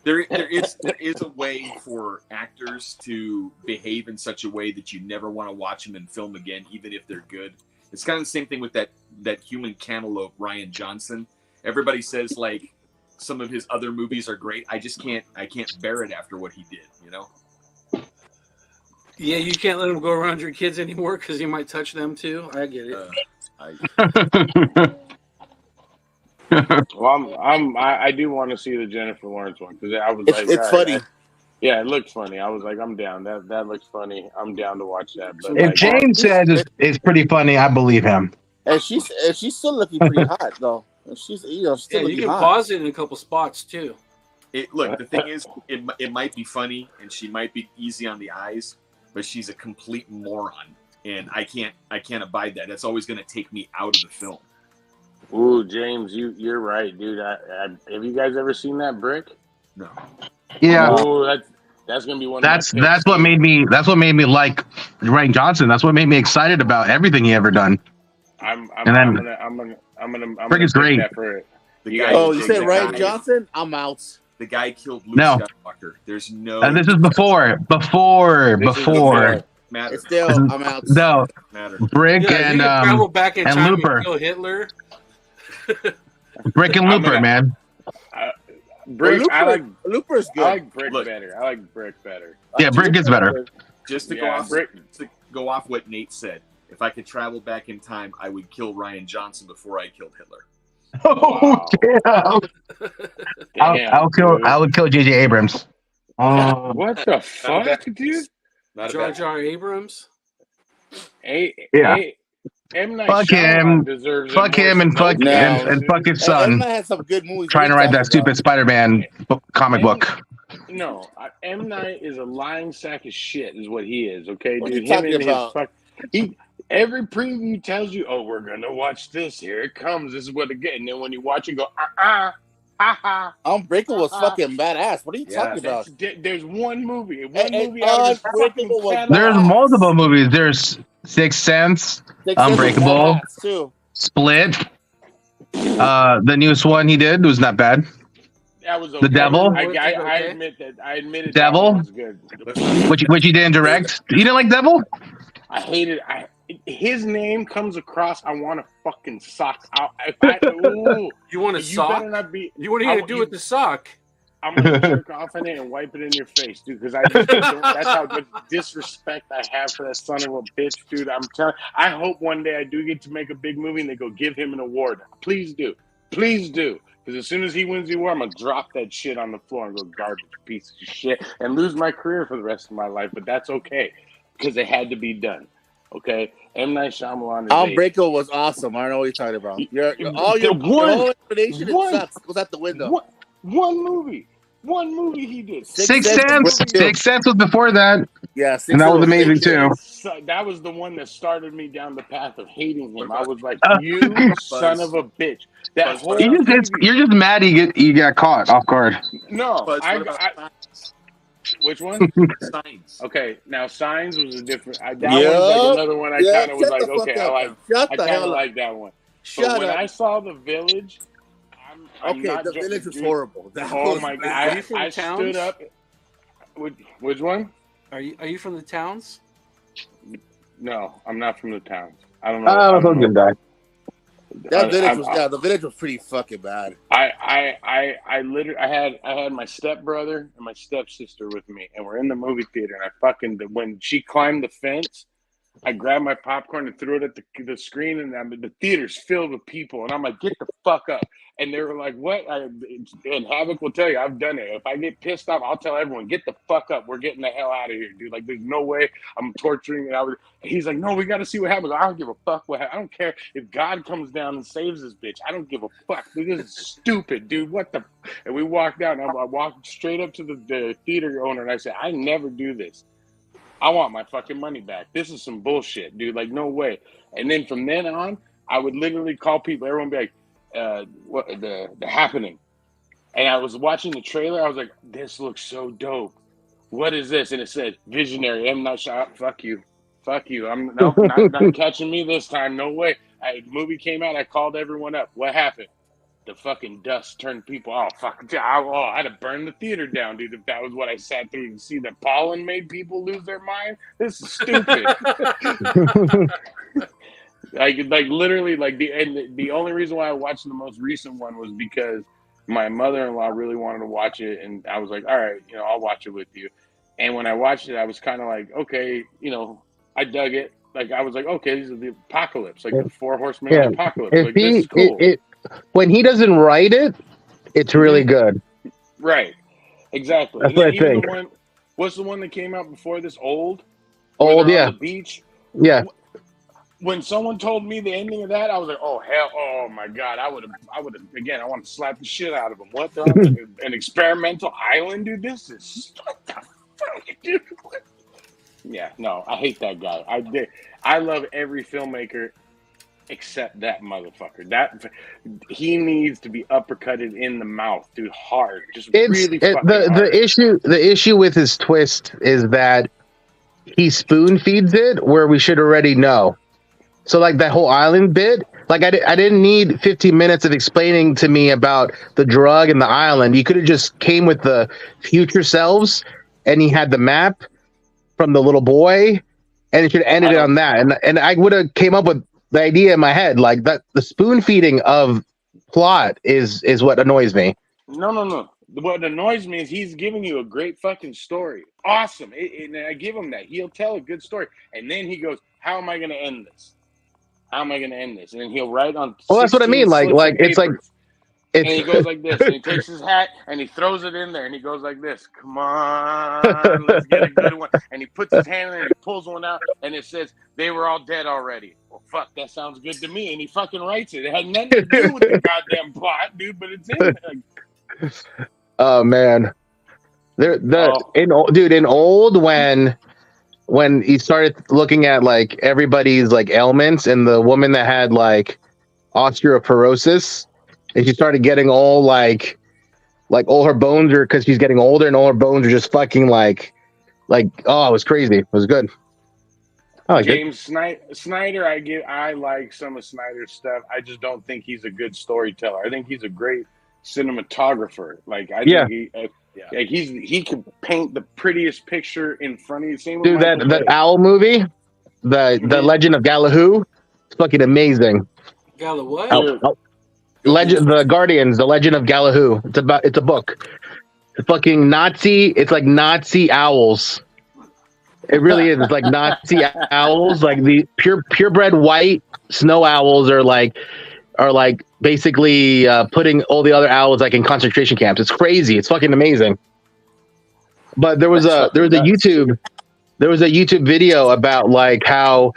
There is a way for actors to behave in such a way that you never want to watch them in film again, even if they're good. It's kind of the same thing with that human cantaloupe, Ryan Johnson. Everybody says like some of his other movies are great. I can't bear it after what he did, you know? Yeah, you can't let him go around your kids anymore because you might touch them too. I get it. Well, I do want to see the Jennifer Lawrence one because I was like, It's all right, funny. yeah, it looks funny. I was like, I'm down. That looks funny. I'm down to watch that. But If like, James says it's pretty funny, I believe him. And she's still looking pretty hot though. She's still Yeah, you looking can hot. pause it in a couple spots too. Look, the thing is, it might be funny and she might be easy on the eyes, but she's a complete moron, and I can't abide that. That's always going to take me out of the film. ooh, James, you're right, dude. Have you guys ever seen that Brick? No. Yeah. Oh, that's gonna be one. That's what made me like Ryan Johnson. That's what made me excited about everything he ever done. I'm Brick gonna is great. That for it. The guys guy, Oh, will you take said that Ryan guy. Johnson? I'm out. the guy killed Luke No. Skywalker. There's no. This is before. This is before. Matter. It's still I'm out. No, Matter. Brick Yeah, and you can travel back in and time Looper. and kill Hitler. Brick and I'm Looper, gonna- man. Brick, Looper's good. I like Brick Look. better. I like Brick better. Yeah, Brick gets better. Just to Yeah, go off what Nate said. If I could travel back in time, I would kill Ryan Johnson before I killed Hitler. Oh, damn. Damn, I would kill J.J. Abrams. Oh, What the fuck, dude? Not a Jar bad. Jar Abrams. Yeah. M. Night Fuck Shyamalan him. deserves it fuck more him than and fuck nobody No. else, and dude. fuck his Hey, son. Emma had some good movies. Trying to write that stupid Spider-Man comic book. No, M. Night is a lying sack of shit, is what he is. Okay, What dude. are you Him talking and about? every preview tells you, "Oh, we're gonna watch this. Here it comes. This is what it gets." And then when you watch it, go, ha ha. Unbreakable was fucking badass. What are you Yeah. talking about? There's one movie. And Movie out of this fucking Unbreakable was catalog. There's badass. multiple movies. There's Sixth Sense, Sixth Sense was Unbreakable. badass, too. Split. The newest one he did was not bad. That was okay. The Devil? I admit that. I admitted Devil? that one was good. Which you didn't direct. You didn't like Devil? I hated. His name comes across. I want to fucking sock out. You want a You sock? better not be. You want to do with the sock? I'm gonna jerk off in it and wipe it in your face, dude. Because I just don't, that's how much disrespect I have for that son of a bitch, dude. I'm telling. I hope one day I do get to make a big movie and they go give him an award. Please do, please do. Because as soon as he wins the award, I'm gonna drop that shit on the floor and go garbage piece of shit and lose my career for the rest of my life. But that's okay because it had to be done. Okay, M. Night Shyamalan is Unbreakable was awesome. I don't know what you're talking about. Your whole explanation sucks. Goes out the window. One movie he did. Sixth Sense. Sixth Sense was before that. Yeah, And that was amazing too. So that was the one that started me down the path of hating him. I was like, you son of a bitch. That whole You're just mad he got caught off guard. no, But what about which one? Signs? Okay, now Signs was a different. That Yep. was like another one. I Yeah, kind of was shut like, the fuck okay, up. I Shut the kind hell of up. like that one. Shut But when up. I saw The Village, I'm Okay, not The joking, Village was dude. horrible. That Oh was my god! bad. Are you from I the towns? stood up. Which one? Are you from the towns? No, I'm not from the towns. I don't know. Oh, that's a good guy. That Village was The Village was pretty fucking bad. I literally I had my stepbrother and my stepsister with me, and we're in the movie theater, and I fucking when she climbed the fence, I grabbed my popcorn and threw it at the screen, and the theater's filled with people. And I'm like, get the fuck up. And they were like, what? And Havoc will tell you, I've done it. If I get pissed off, I'll tell everyone, get the fuck up. We're getting the hell out of here, dude. Like, there's no way I'm torturing it. He's like, no, we got to see what happens. I don't give a fuck what happens. I don't care if God comes down and saves this bitch. I don't give a fuck. This is stupid, dude. What the? And we walked out, and I walked straight up to the theater owner, and I said, I never do this. I want my fucking money back. This is some bullshit, dude. Like, no way. And then from then on, I would literally call people. Everyone would be like, what the Happening. And I was watching the trailer. I was like, this looks so dope. What is this? And it said, Visionary. I'm not sure. Fuck you. Fuck you. I'm not catching me this time. No way. The movie came out. I called everyone up. What happened? The fucking dust turned people off. I had to burn the theater down, dude. If that was what I sat through and see that pollen made people lose their mind, this is stupid. like literally, like the only reason why I watched the most recent one was because my mother-in-law really wanted to watch it, and I was like, all right, I'll watch it with you. And when I watched it, I was kind of like, okay, I dug it. Like, I was like, okay, this is the apocalypse, like the 4 horsemen of the apocalypse. Like, this is cool. When he doesn't write it, it's really good. Right. Exactly. That's what I think. What's the one that came out before this? Old, yeah. On the beach. Yeah. When someone told me the ending of that, I was like, oh hell, oh my god, I would have again. I want to slap the shit out of them. What the an experimental island, dude? This is what the fuck, dude. What? Yeah, no, I hate that guy. I love every filmmaker except that motherfucker. That he needs to be uppercutted in the mouth, dude, hard. Just really fucking hard. The issue with his twist is that he spoon feeds it where we should already know. So like that whole island bit, like I didn't need 15 minutes of explaining to me about the drug and the island. You could have just came with the future selves, and he had the map from the little boy, and it should have ended on that. And I would have came up with the idea in my head, like that. The spoon feeding of plot is what annoys me. No. What annoys me is he's giving you a great fucking story. Awesome. And I give him that. He'll tell a good story. And then he goes, how am I going to end this? How am I going to end this? And then he'll write on. Well, that's what I mean. Like it's like. And he goes like this, and he takes his hat and he throws it in there, and he goes like this. Come on, let's get a good one. And he puts his hand in there and he pulls one out, and it says, they were all dead already. Well, fuck, that sounds good to me. And he fucking writes it. It had nothing to do with the goddamn plot, dude, but it's in there. Oh, man. In Old, when he started looking at, like, everybody's, like, ailments, and the woman that had, like, osteoporosis, and she started getting all like all her bones are because she's getting older, and all her bones are just fucking like oh, it was crazy. It was good. James Snyder, I like some of Snyder's stuff. I just don't think he's a good storyteller. I think he's a great cinematographer. Like I think he can paint the prettiest picture in front of you. Same with that owl movie, the Legend of Galahoo. It's fucking amazing. Gala what? The Guardians, the Legend of Galahoo. It's a book. It's fucking Nazi. It's like Nazi owls. It really is. It's like Nazi owls. Like the purebred white snow owls are like basically putting all the other owls like in concentration camps. It's crazy. It's fucking amazing. But there was a YouTube video about like how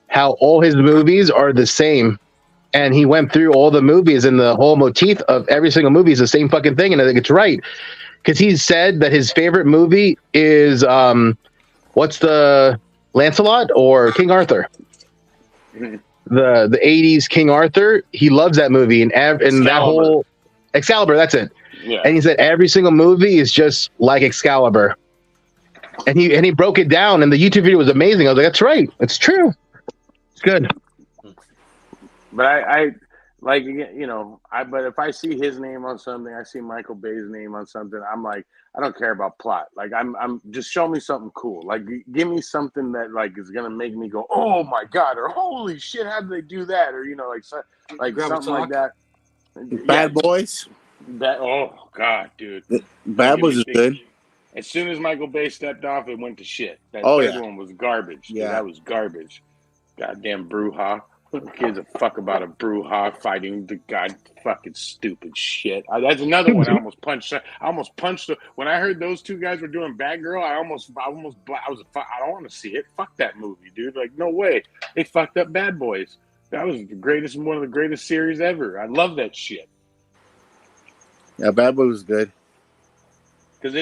all his movies are the same. And he went through all the movies, and the whole motif of every single movie is the same fucking thing. And I think it's right. Because he said that his favorite movie is, what's the Lancelot or King Arthur? The 80s King Arthur. He loves that movie. And that whole Excalibur, that's it. Yeah. And he said every single movie is just like Excalibur. And he broke it down, and the YouTube video was amazing. I was like, that's right. It's true. It's good. But I like, but if I see his name on something, I see Michael Bay's name on something, I'm like, I don't care about plot. Like I'm just show me something cool. Like give me something that like is gonna make me go, oh my god, or holy shit, how did they do that? Or like something like that. Bad Boys. Oh god, dude. Bad Boys is good. As soon as Michael Bay stepped off, it went to shit. That Oh, third yeah. one was garbage. Dude. Yeah. That was garbage. Goddamn brouhaha. Who gives a fuck about a brouhaha fighting the god fucking stupid shit? That's another one I almost punched. When I heard those two guys were doing Batgirl, I don't want to see it. Fuck that movie, dude. Like, no way. They fucked up Bad Boys. That was one of the greatest series ever. I love that shit. Yeah, Bad Boy was good. But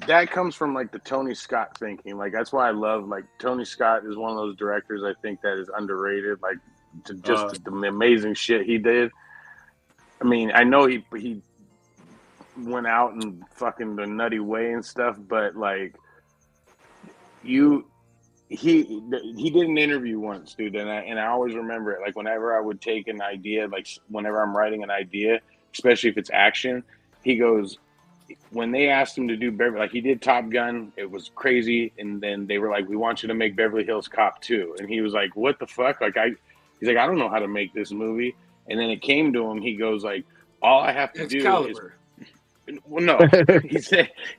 that comes from like the Tony Scott thinking. Like that's why I love like Tony Scott is one of those directors I think that is underrated. Like the amazing shit he did. I mean, I know he went out and fucking the nutty way and stuff, but like he did an interview once, dude, and I always remember it. Like whenever I would take an idea, like whenever I'm writing an idea, especially if it's action, he goes. When they asked him to do Beverly, like he did Top Gun, it was crazy, and then they were like, "We want you to make Beverly Hills Cop 2," and he was like, "What the fuck?" Like he's like, "I don't know how to make this movie," and then it came to him. He goes like, "All I have to do Caliber. is," well, no,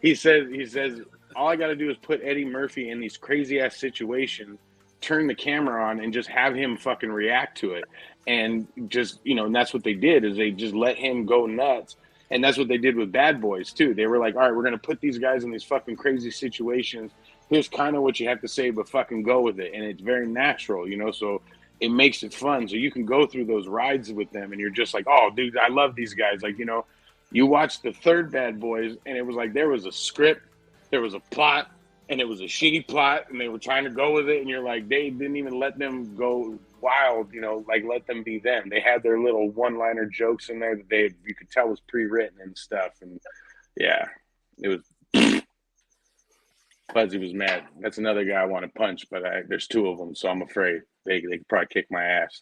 he says, "All I got to do is put Eddie Murphy in these crazy ass situations, turn the camera on, and just have him fucking react to it, and just and that's what they did is they just let him go nuts." And that's what they did with Bad Boys, too. They were like, all right, we're going to put these guys in these fucking crazy situations. Here's kind of what you have to say, but fucking go with it. And it's very natural, so it makes it fun. So you can go through those rides with them, and you're just like, oh, dude, I love these guys. Like, you watch the third Bad Boys, and it was like there was a script, there was a plot, and it was a shitty plot, and they were trying to go with it, and you're like, they didn't even let them go wild, like let them be them. They had their little one-liner jokes in there that you could tell was pre-written and stuff, and yeah, it was. Fuzzy was mad. That's another guy I want to punch, but there's two of them, so I'm afraid they could probably kick my ass.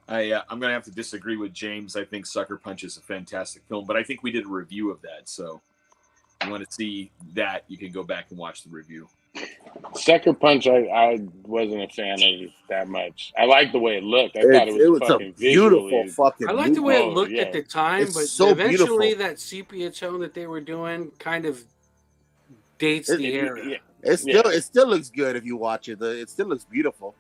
I'm gonna have to disagree with James. I think Sucker Punch is a fantastic film, but I think we did a review of that, so if you want to see that, you can go back and watch the review. Sucker Punch, I wasn't a fan of that much. I liked the way it looked. I thought it was fucking a beautiful fucking. I liked the way it looked yeah. at the time, It's but so eventually beautiful. that sepia tone that they were doing kind of dates the era. It still looks good if you watch it. It still looks beautiful.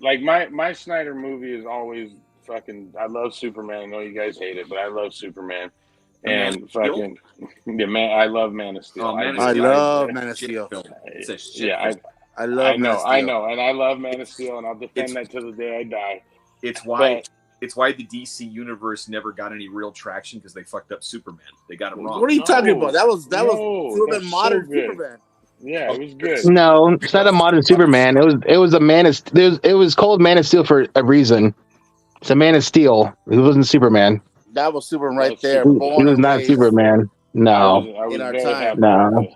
Like my Snyder movie is always fucking. I love Superman. I know you guys hate it, but I love Superman. And fucking man, I love Man of Steel. I love Man of Steel. It's a shit. Yeah, I love. I know, and I love Man of Steel, and I'll defend that till the day I die. It's why the DC universe never got any real traction because they fucked up Superman. They got him wrong. What are you talking about? That was Superman, modern so good. Superman. Yeah, it was good. No, it's not a modern Superman. It was a Man of. It was called Man of Steel for a reason. It's a Man of Steel. It wasn't Superman. That was Superman right there. He was not Superman. No. I was In our very time. happy No. with it.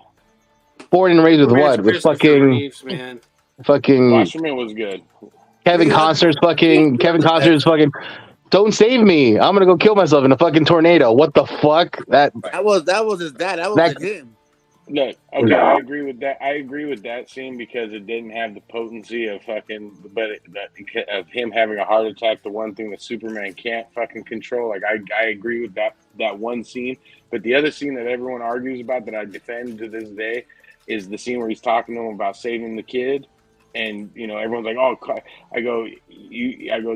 Born and raised with Superman's what? With Christopher fucking Reeves, man. Watchmen was good. Kevin Costner's fucking. Don't save me! I'm gonna go kill myself in a fucking tornado. What the fuck? That was his dad. That was him. Look, okay, I agree with that. I agree with that scene because it didn't have the potency of fucking, of him having a heart attack. The one thing that Superman can't fucking control. Like I agree with that one scene. But the other scene that everyone argues about that I defend to this day is the scene where he's talking to him about saving the kid, and everyone's like, "Oh," I go,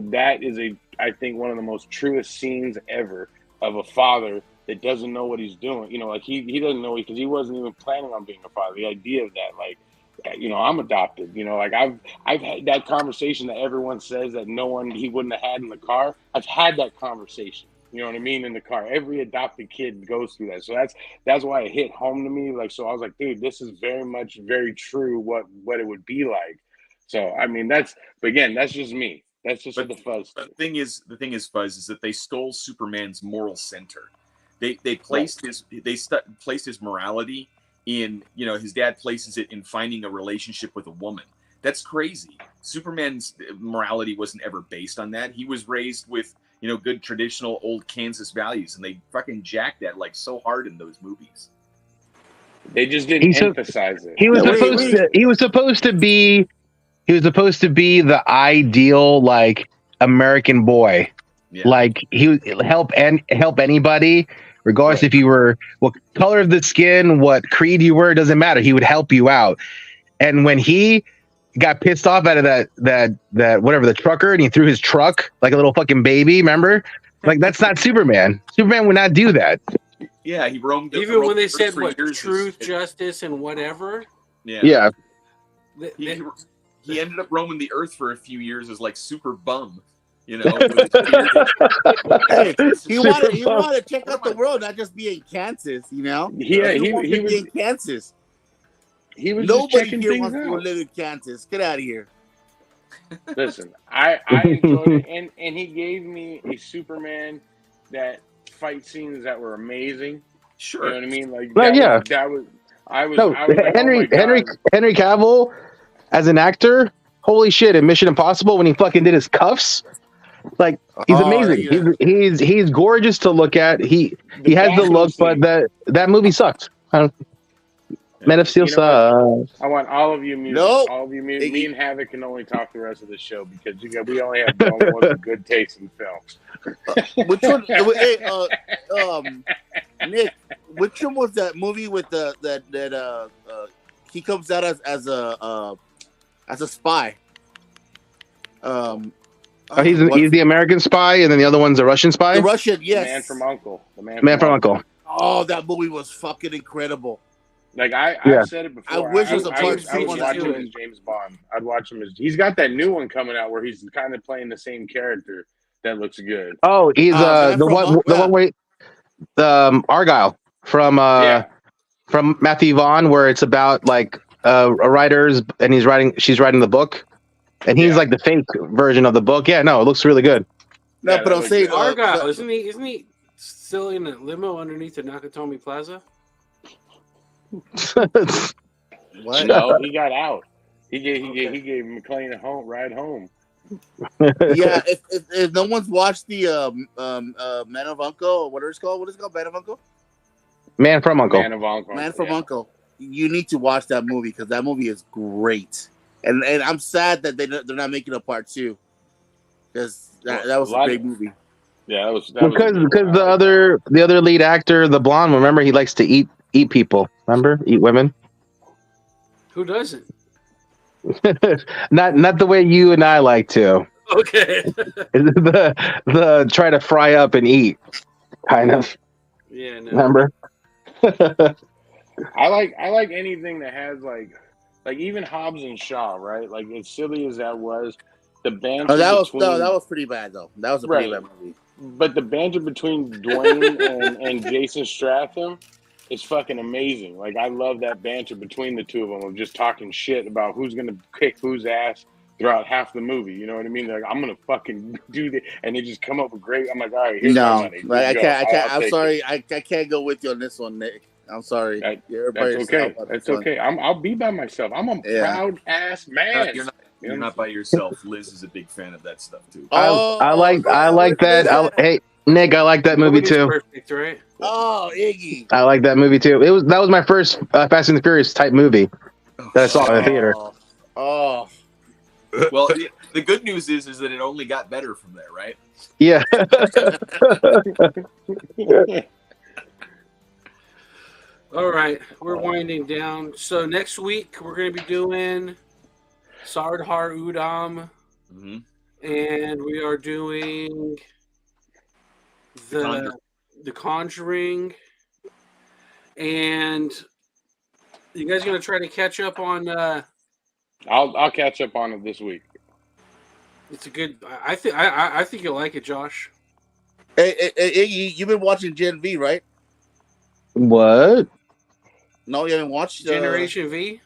that is I think one of the most truest scenes ever of a father that doesn't know what he's doing. Like he doesn't know because he wasn't even planning on being a father. The idea of that, like, I'm adopted. Like I've had that conversation that everyone says that he wouldn't have had in the car. I've had that conversation. You know what I mean? In the car, every adopted kid goes through that. So that's why it hit home to me. Like, so I was like, dude, this is very true. What it would be like. So I mean, but again, that's just me. That's just the Fuzz. The thing is, Fuzz, is that they stole Superman's moral center. They placed placed his morality in, his dad places it in finding a relationship with a woman. That's crazy. Superman's morality wasn't ever based on that. He was raised with, good traditional old Kansas values, and they fucking jacked that like so hard in those movies. They just didn't emphasize it. He was supposed to be the ideal like American boy. Yeah. Like he would help anybody, regardless Right. if you were what color of the skin, what creed you were, it doesn't matter. He would help you out. And when he got pissed off out of that whatever the trucker, and he threw his truck like a little fucking baby, remember? Like that's not Superman. Superman would not do that. Yeah, he roamed. Even roamed when they the earth said for what years truth, as- justice, and whatever, Yeah. th- he, th- he ended up roaming the earth for a few years as like super bum, you know. With his beard and- Hey, he wanted Super to check out the world, not just be in Kansas. You know, Yeah, he wants he to was be in Kansas. he was just Nobody checking here things wants to out. live in Kansas. Get out of here. Listen, I enjoyed it, and he gave me a Superman that fight scenes that were amazing. Sure. You know what I mean? Like No, yeah. that was I was No, like, oh my God. Henry Cavill as an actor, holy shit! In Mission Impossible, when he fucking did his cuffs, like he's amazing. Yeah. He's gorgeous to look at. He has the bathroom look, but scene. that movie sucked. Man of Steel You know sucks. I want all of you mute. Nope. All of you mute. Iggy. Me and Havoc can only talk the rest of the show because we only have one with good taste in film. Which one? Hey, Nick, which one was that movie with that he comes out as a spy? He's the American spy, and then the other one's a Russian spy. The Russian, yes. The Man from Uncle. The Man from Uncle. Oh, that movie was fucking incredible. Like Yeah. I've said it before. I wish it was a I part would two on watch that him movie. as James Bond. I'd watch him as he's got that new one coming out where he's kind of playing the same character that looks good. Oh, he's Man the from one Uncle, the one where Argyle from Yeah. from Matthew Vaughn, where it's about like a writer's, and she's writing the book, and he's Yeah. like the fake version of the book. Yeah, no, it looks really good. No, Yeah, but that I'm was saying good. Argyle, isn't he still in a limo underneath the Nakatomi Plaza? what? No, he got out. He gave McClane a ride home. Yeah, if no one's watched the Man of Uncle, or what is it called? Man of Uncle? Man from Uncle. Man of Uncle. Man from yeah. Uncle. You need to watch that movie because that movie is great. And I'm sad that they're not making a part two because that was a great movie. Yeah, that was Because the other lead actor, the blonde, remember, he likes to eat people. Remember, eat women. Who doesn't? not the way you and I like to. Okay. the try to fry up and eat, kind of. Yeah, no. Remember? I like anything that has like even Hobbs and Shaw, right? Like as silly as that was, the banter. That was pretty bad though. That was a pretty Right. bad movie. But the banter between Dwayne and Jason Statham is fucking amazing. Like I love that banter between the two of them of just talking shit about who's gonna kick whose ass throughout half the movie. You know what I mean? Like I'm gonna fucking do this, and they just come up with great. I'm like, all right, here's my No, money. like, I Go. can't. I'll I'm take sorry. it. I can't go with you on this one, Nick. I'm sorry. You're by That's yourself okay. on That's this one. okay. I'll be by myself. I'm a proud ass man. You're not by yourself. Liz is a big fan of that stuff too. I like that. Hey, Nick, I like that movie Nobody's too. Perfect, right? Oh, Iggy. I like that movie too. That was my first Fast and the Furious type movie that I saw in the theater. Oh. Well, the good news is that it only got better from there, right? Yeah. All right, we're winding down. So next week we're going to be doing Sardhar Udam, Mm-hmm. and we are doing the Conjuring, and you guys going to try to catch up on? I'll catch up on it this week. It's a good. I think you'll like it, Josh. Hey, Iggy, you've been watching Gen V, right? What? No, you haven't watched Generation V.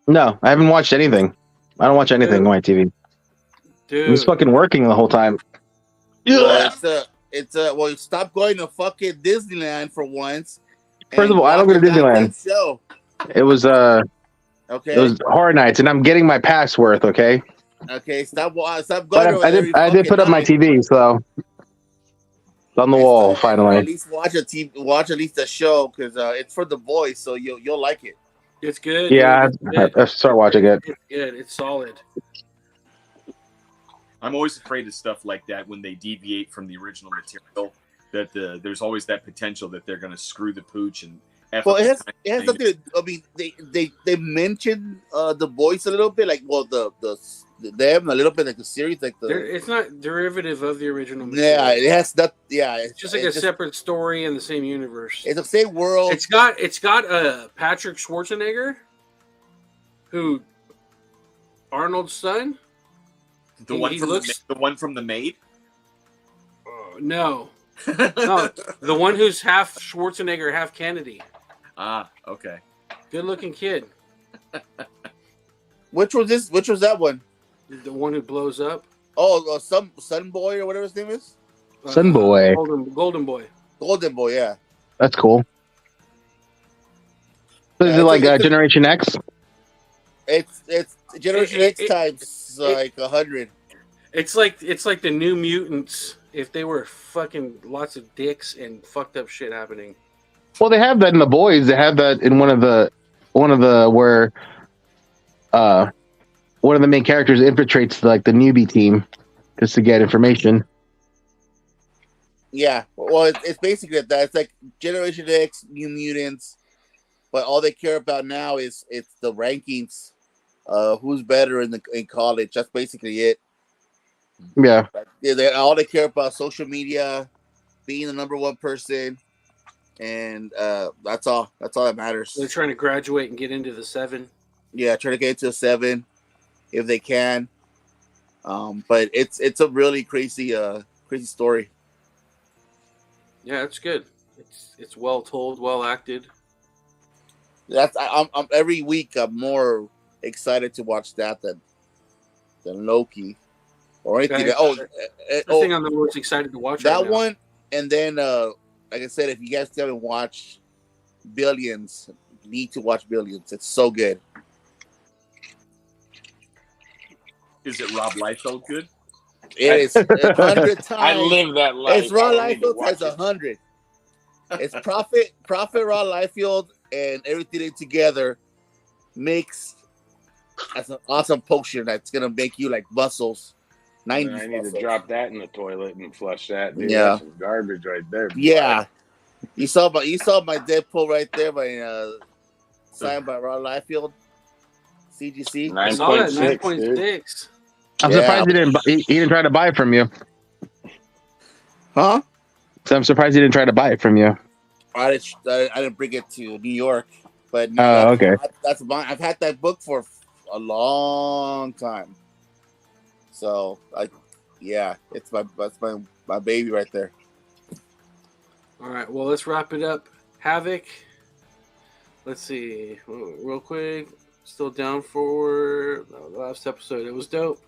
No, I haven't watched anything. I don't watch anything on my TV. Dude, I'm just fucking working the whole time. Well, well, stop going to fucking Disneyland for once. First of all, I don't go to Disneyland. Show. It was Okay. It was Horror Nights, and I'm getting my pass worth. Okay. Okay. Stop going. But I did put up my TV, so it's on the wall finally. At least watch Watch at least the show because it's for the boys, so you'll like it. it's good. Yeah, dude. I start watching it. It's good. It's solid. I'm always afraid of stuff like that when they deviate from the original material. that there's always that potential that they're going to screw the pooch and. Well, it has something. I mean, they mentioned the boys a little bit, like them a little bit, like the series, like it's not derivative of the original material. Yeah, it has that. Yeah, it's just like a separate story in the same universe. It's the same world. It's got Patrick Schwarzenegger, who Arnold's son. The one from the Maid. No, no, the one who's half Schwarzenegger, half Kennedy. Ah, okay. Good looking kid. Which was this? Which was that one? The one who blows up. Oh, some Sun Boy or whatever his name is. Sun Boy. Golden Boy. Golden Boy, yeah. That's cool. So is it like Generation X? It's Generation X times like 100. It's like the New Mutants if they were fucking lots of dicks and fucked up shit happening. Well, they have that in The Boys. They have that in one of the where one of the main characters infiltrates like the newbie team just to get information. Yeah, well, it's basically that. It's like Generation X, New Mutants, but all they care about now is it's the rankings. Who's better in college? That's basically it. Yeah. All they care about social media, being the number one person. And that's all. That's all that matters. They're trying to graduate and get into the 7. Yeah, trying to get into the 7 if they can. But it's a really crazy story. Yeah, it's good. It's well told, well acted. I'm every week I'm more excited to watch that than Loki or anything. I think I'm the most excited to watch that right now. one, and then. Like I said, if you guys haven't watched Billions, you need to watch Billions. It's so good. Is it Rob Liefeld good? It is 100 times. I live that life. It's Rob Liefeld times 100. It's Prophet Rob Liefeld and everything together makes as an awesome potion that's gonna make you like muscles. 90s I need to drop that in the toilet and flush that. Dude, yeah, that's some garbage right there. Yeah, you saw my Deadpool right there by signed by Rob Liefeld. CGC 9.6. I'm surprised he didn't try to buy it from you. Huh? So I'm surprised he didn't try to buy it from you. I didn't bring it to New York, but okay. That's mine. I've had that book for a long time. So it's my baby right there. All right, well, let's wrap it up. Havoc. Let's see, real quick. Still down for the last episode. It was dope.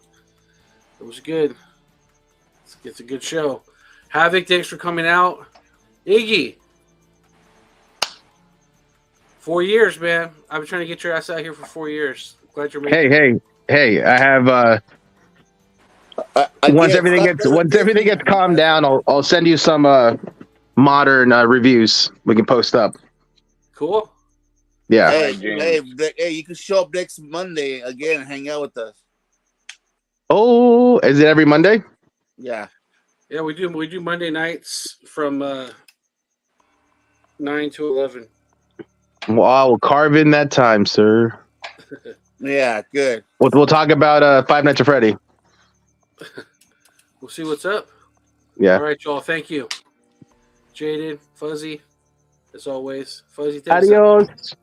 It was good. It's a good show. Havoc, thanks for coming out. Iggy. 4 years, man. I've been trying to get your ass out here for 4 years. Glad you're making Hey, I have once everything gets calmed down, I'll send you some modern reviews we can post up. Cool. Yeah. Hey, you can show up next Monday again and hang out with us. Oh, is it every Monday? Yeah. Yeah, we do Monday nights from 9 to 11. Well, I will carve in that time, sir. Yeah, good. We'll talk about Five Nights at Freddy. We'll see what's up. Yeah. All right, y'all. Thank you. Jaded, Fuzzy, as always. Fuzzy, adios.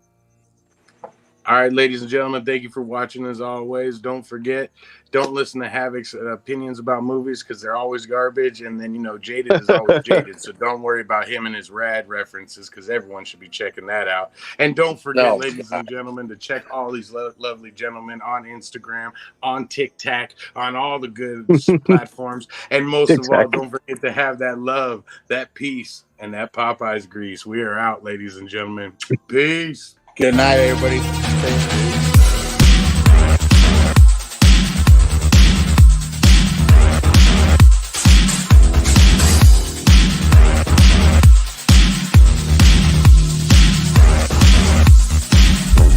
All right, ladies and gentlemen, thank you for watching as always. Don't forget, don't listen to Havoc's opinions about movies because they're always garbage. And then, Jaded is always jaded. So don't worry about him and his rad references because everyone should be checking that out. And don't forget, ladies and gentlemen, to check all these lovely gentlemen on Instagram, on TikTok, on all the good platforms. And most of all, don't forget to have that love, that peace, and that Popeyes grease. We are out, ladies and gentlemen. Peace. Good night, everybody.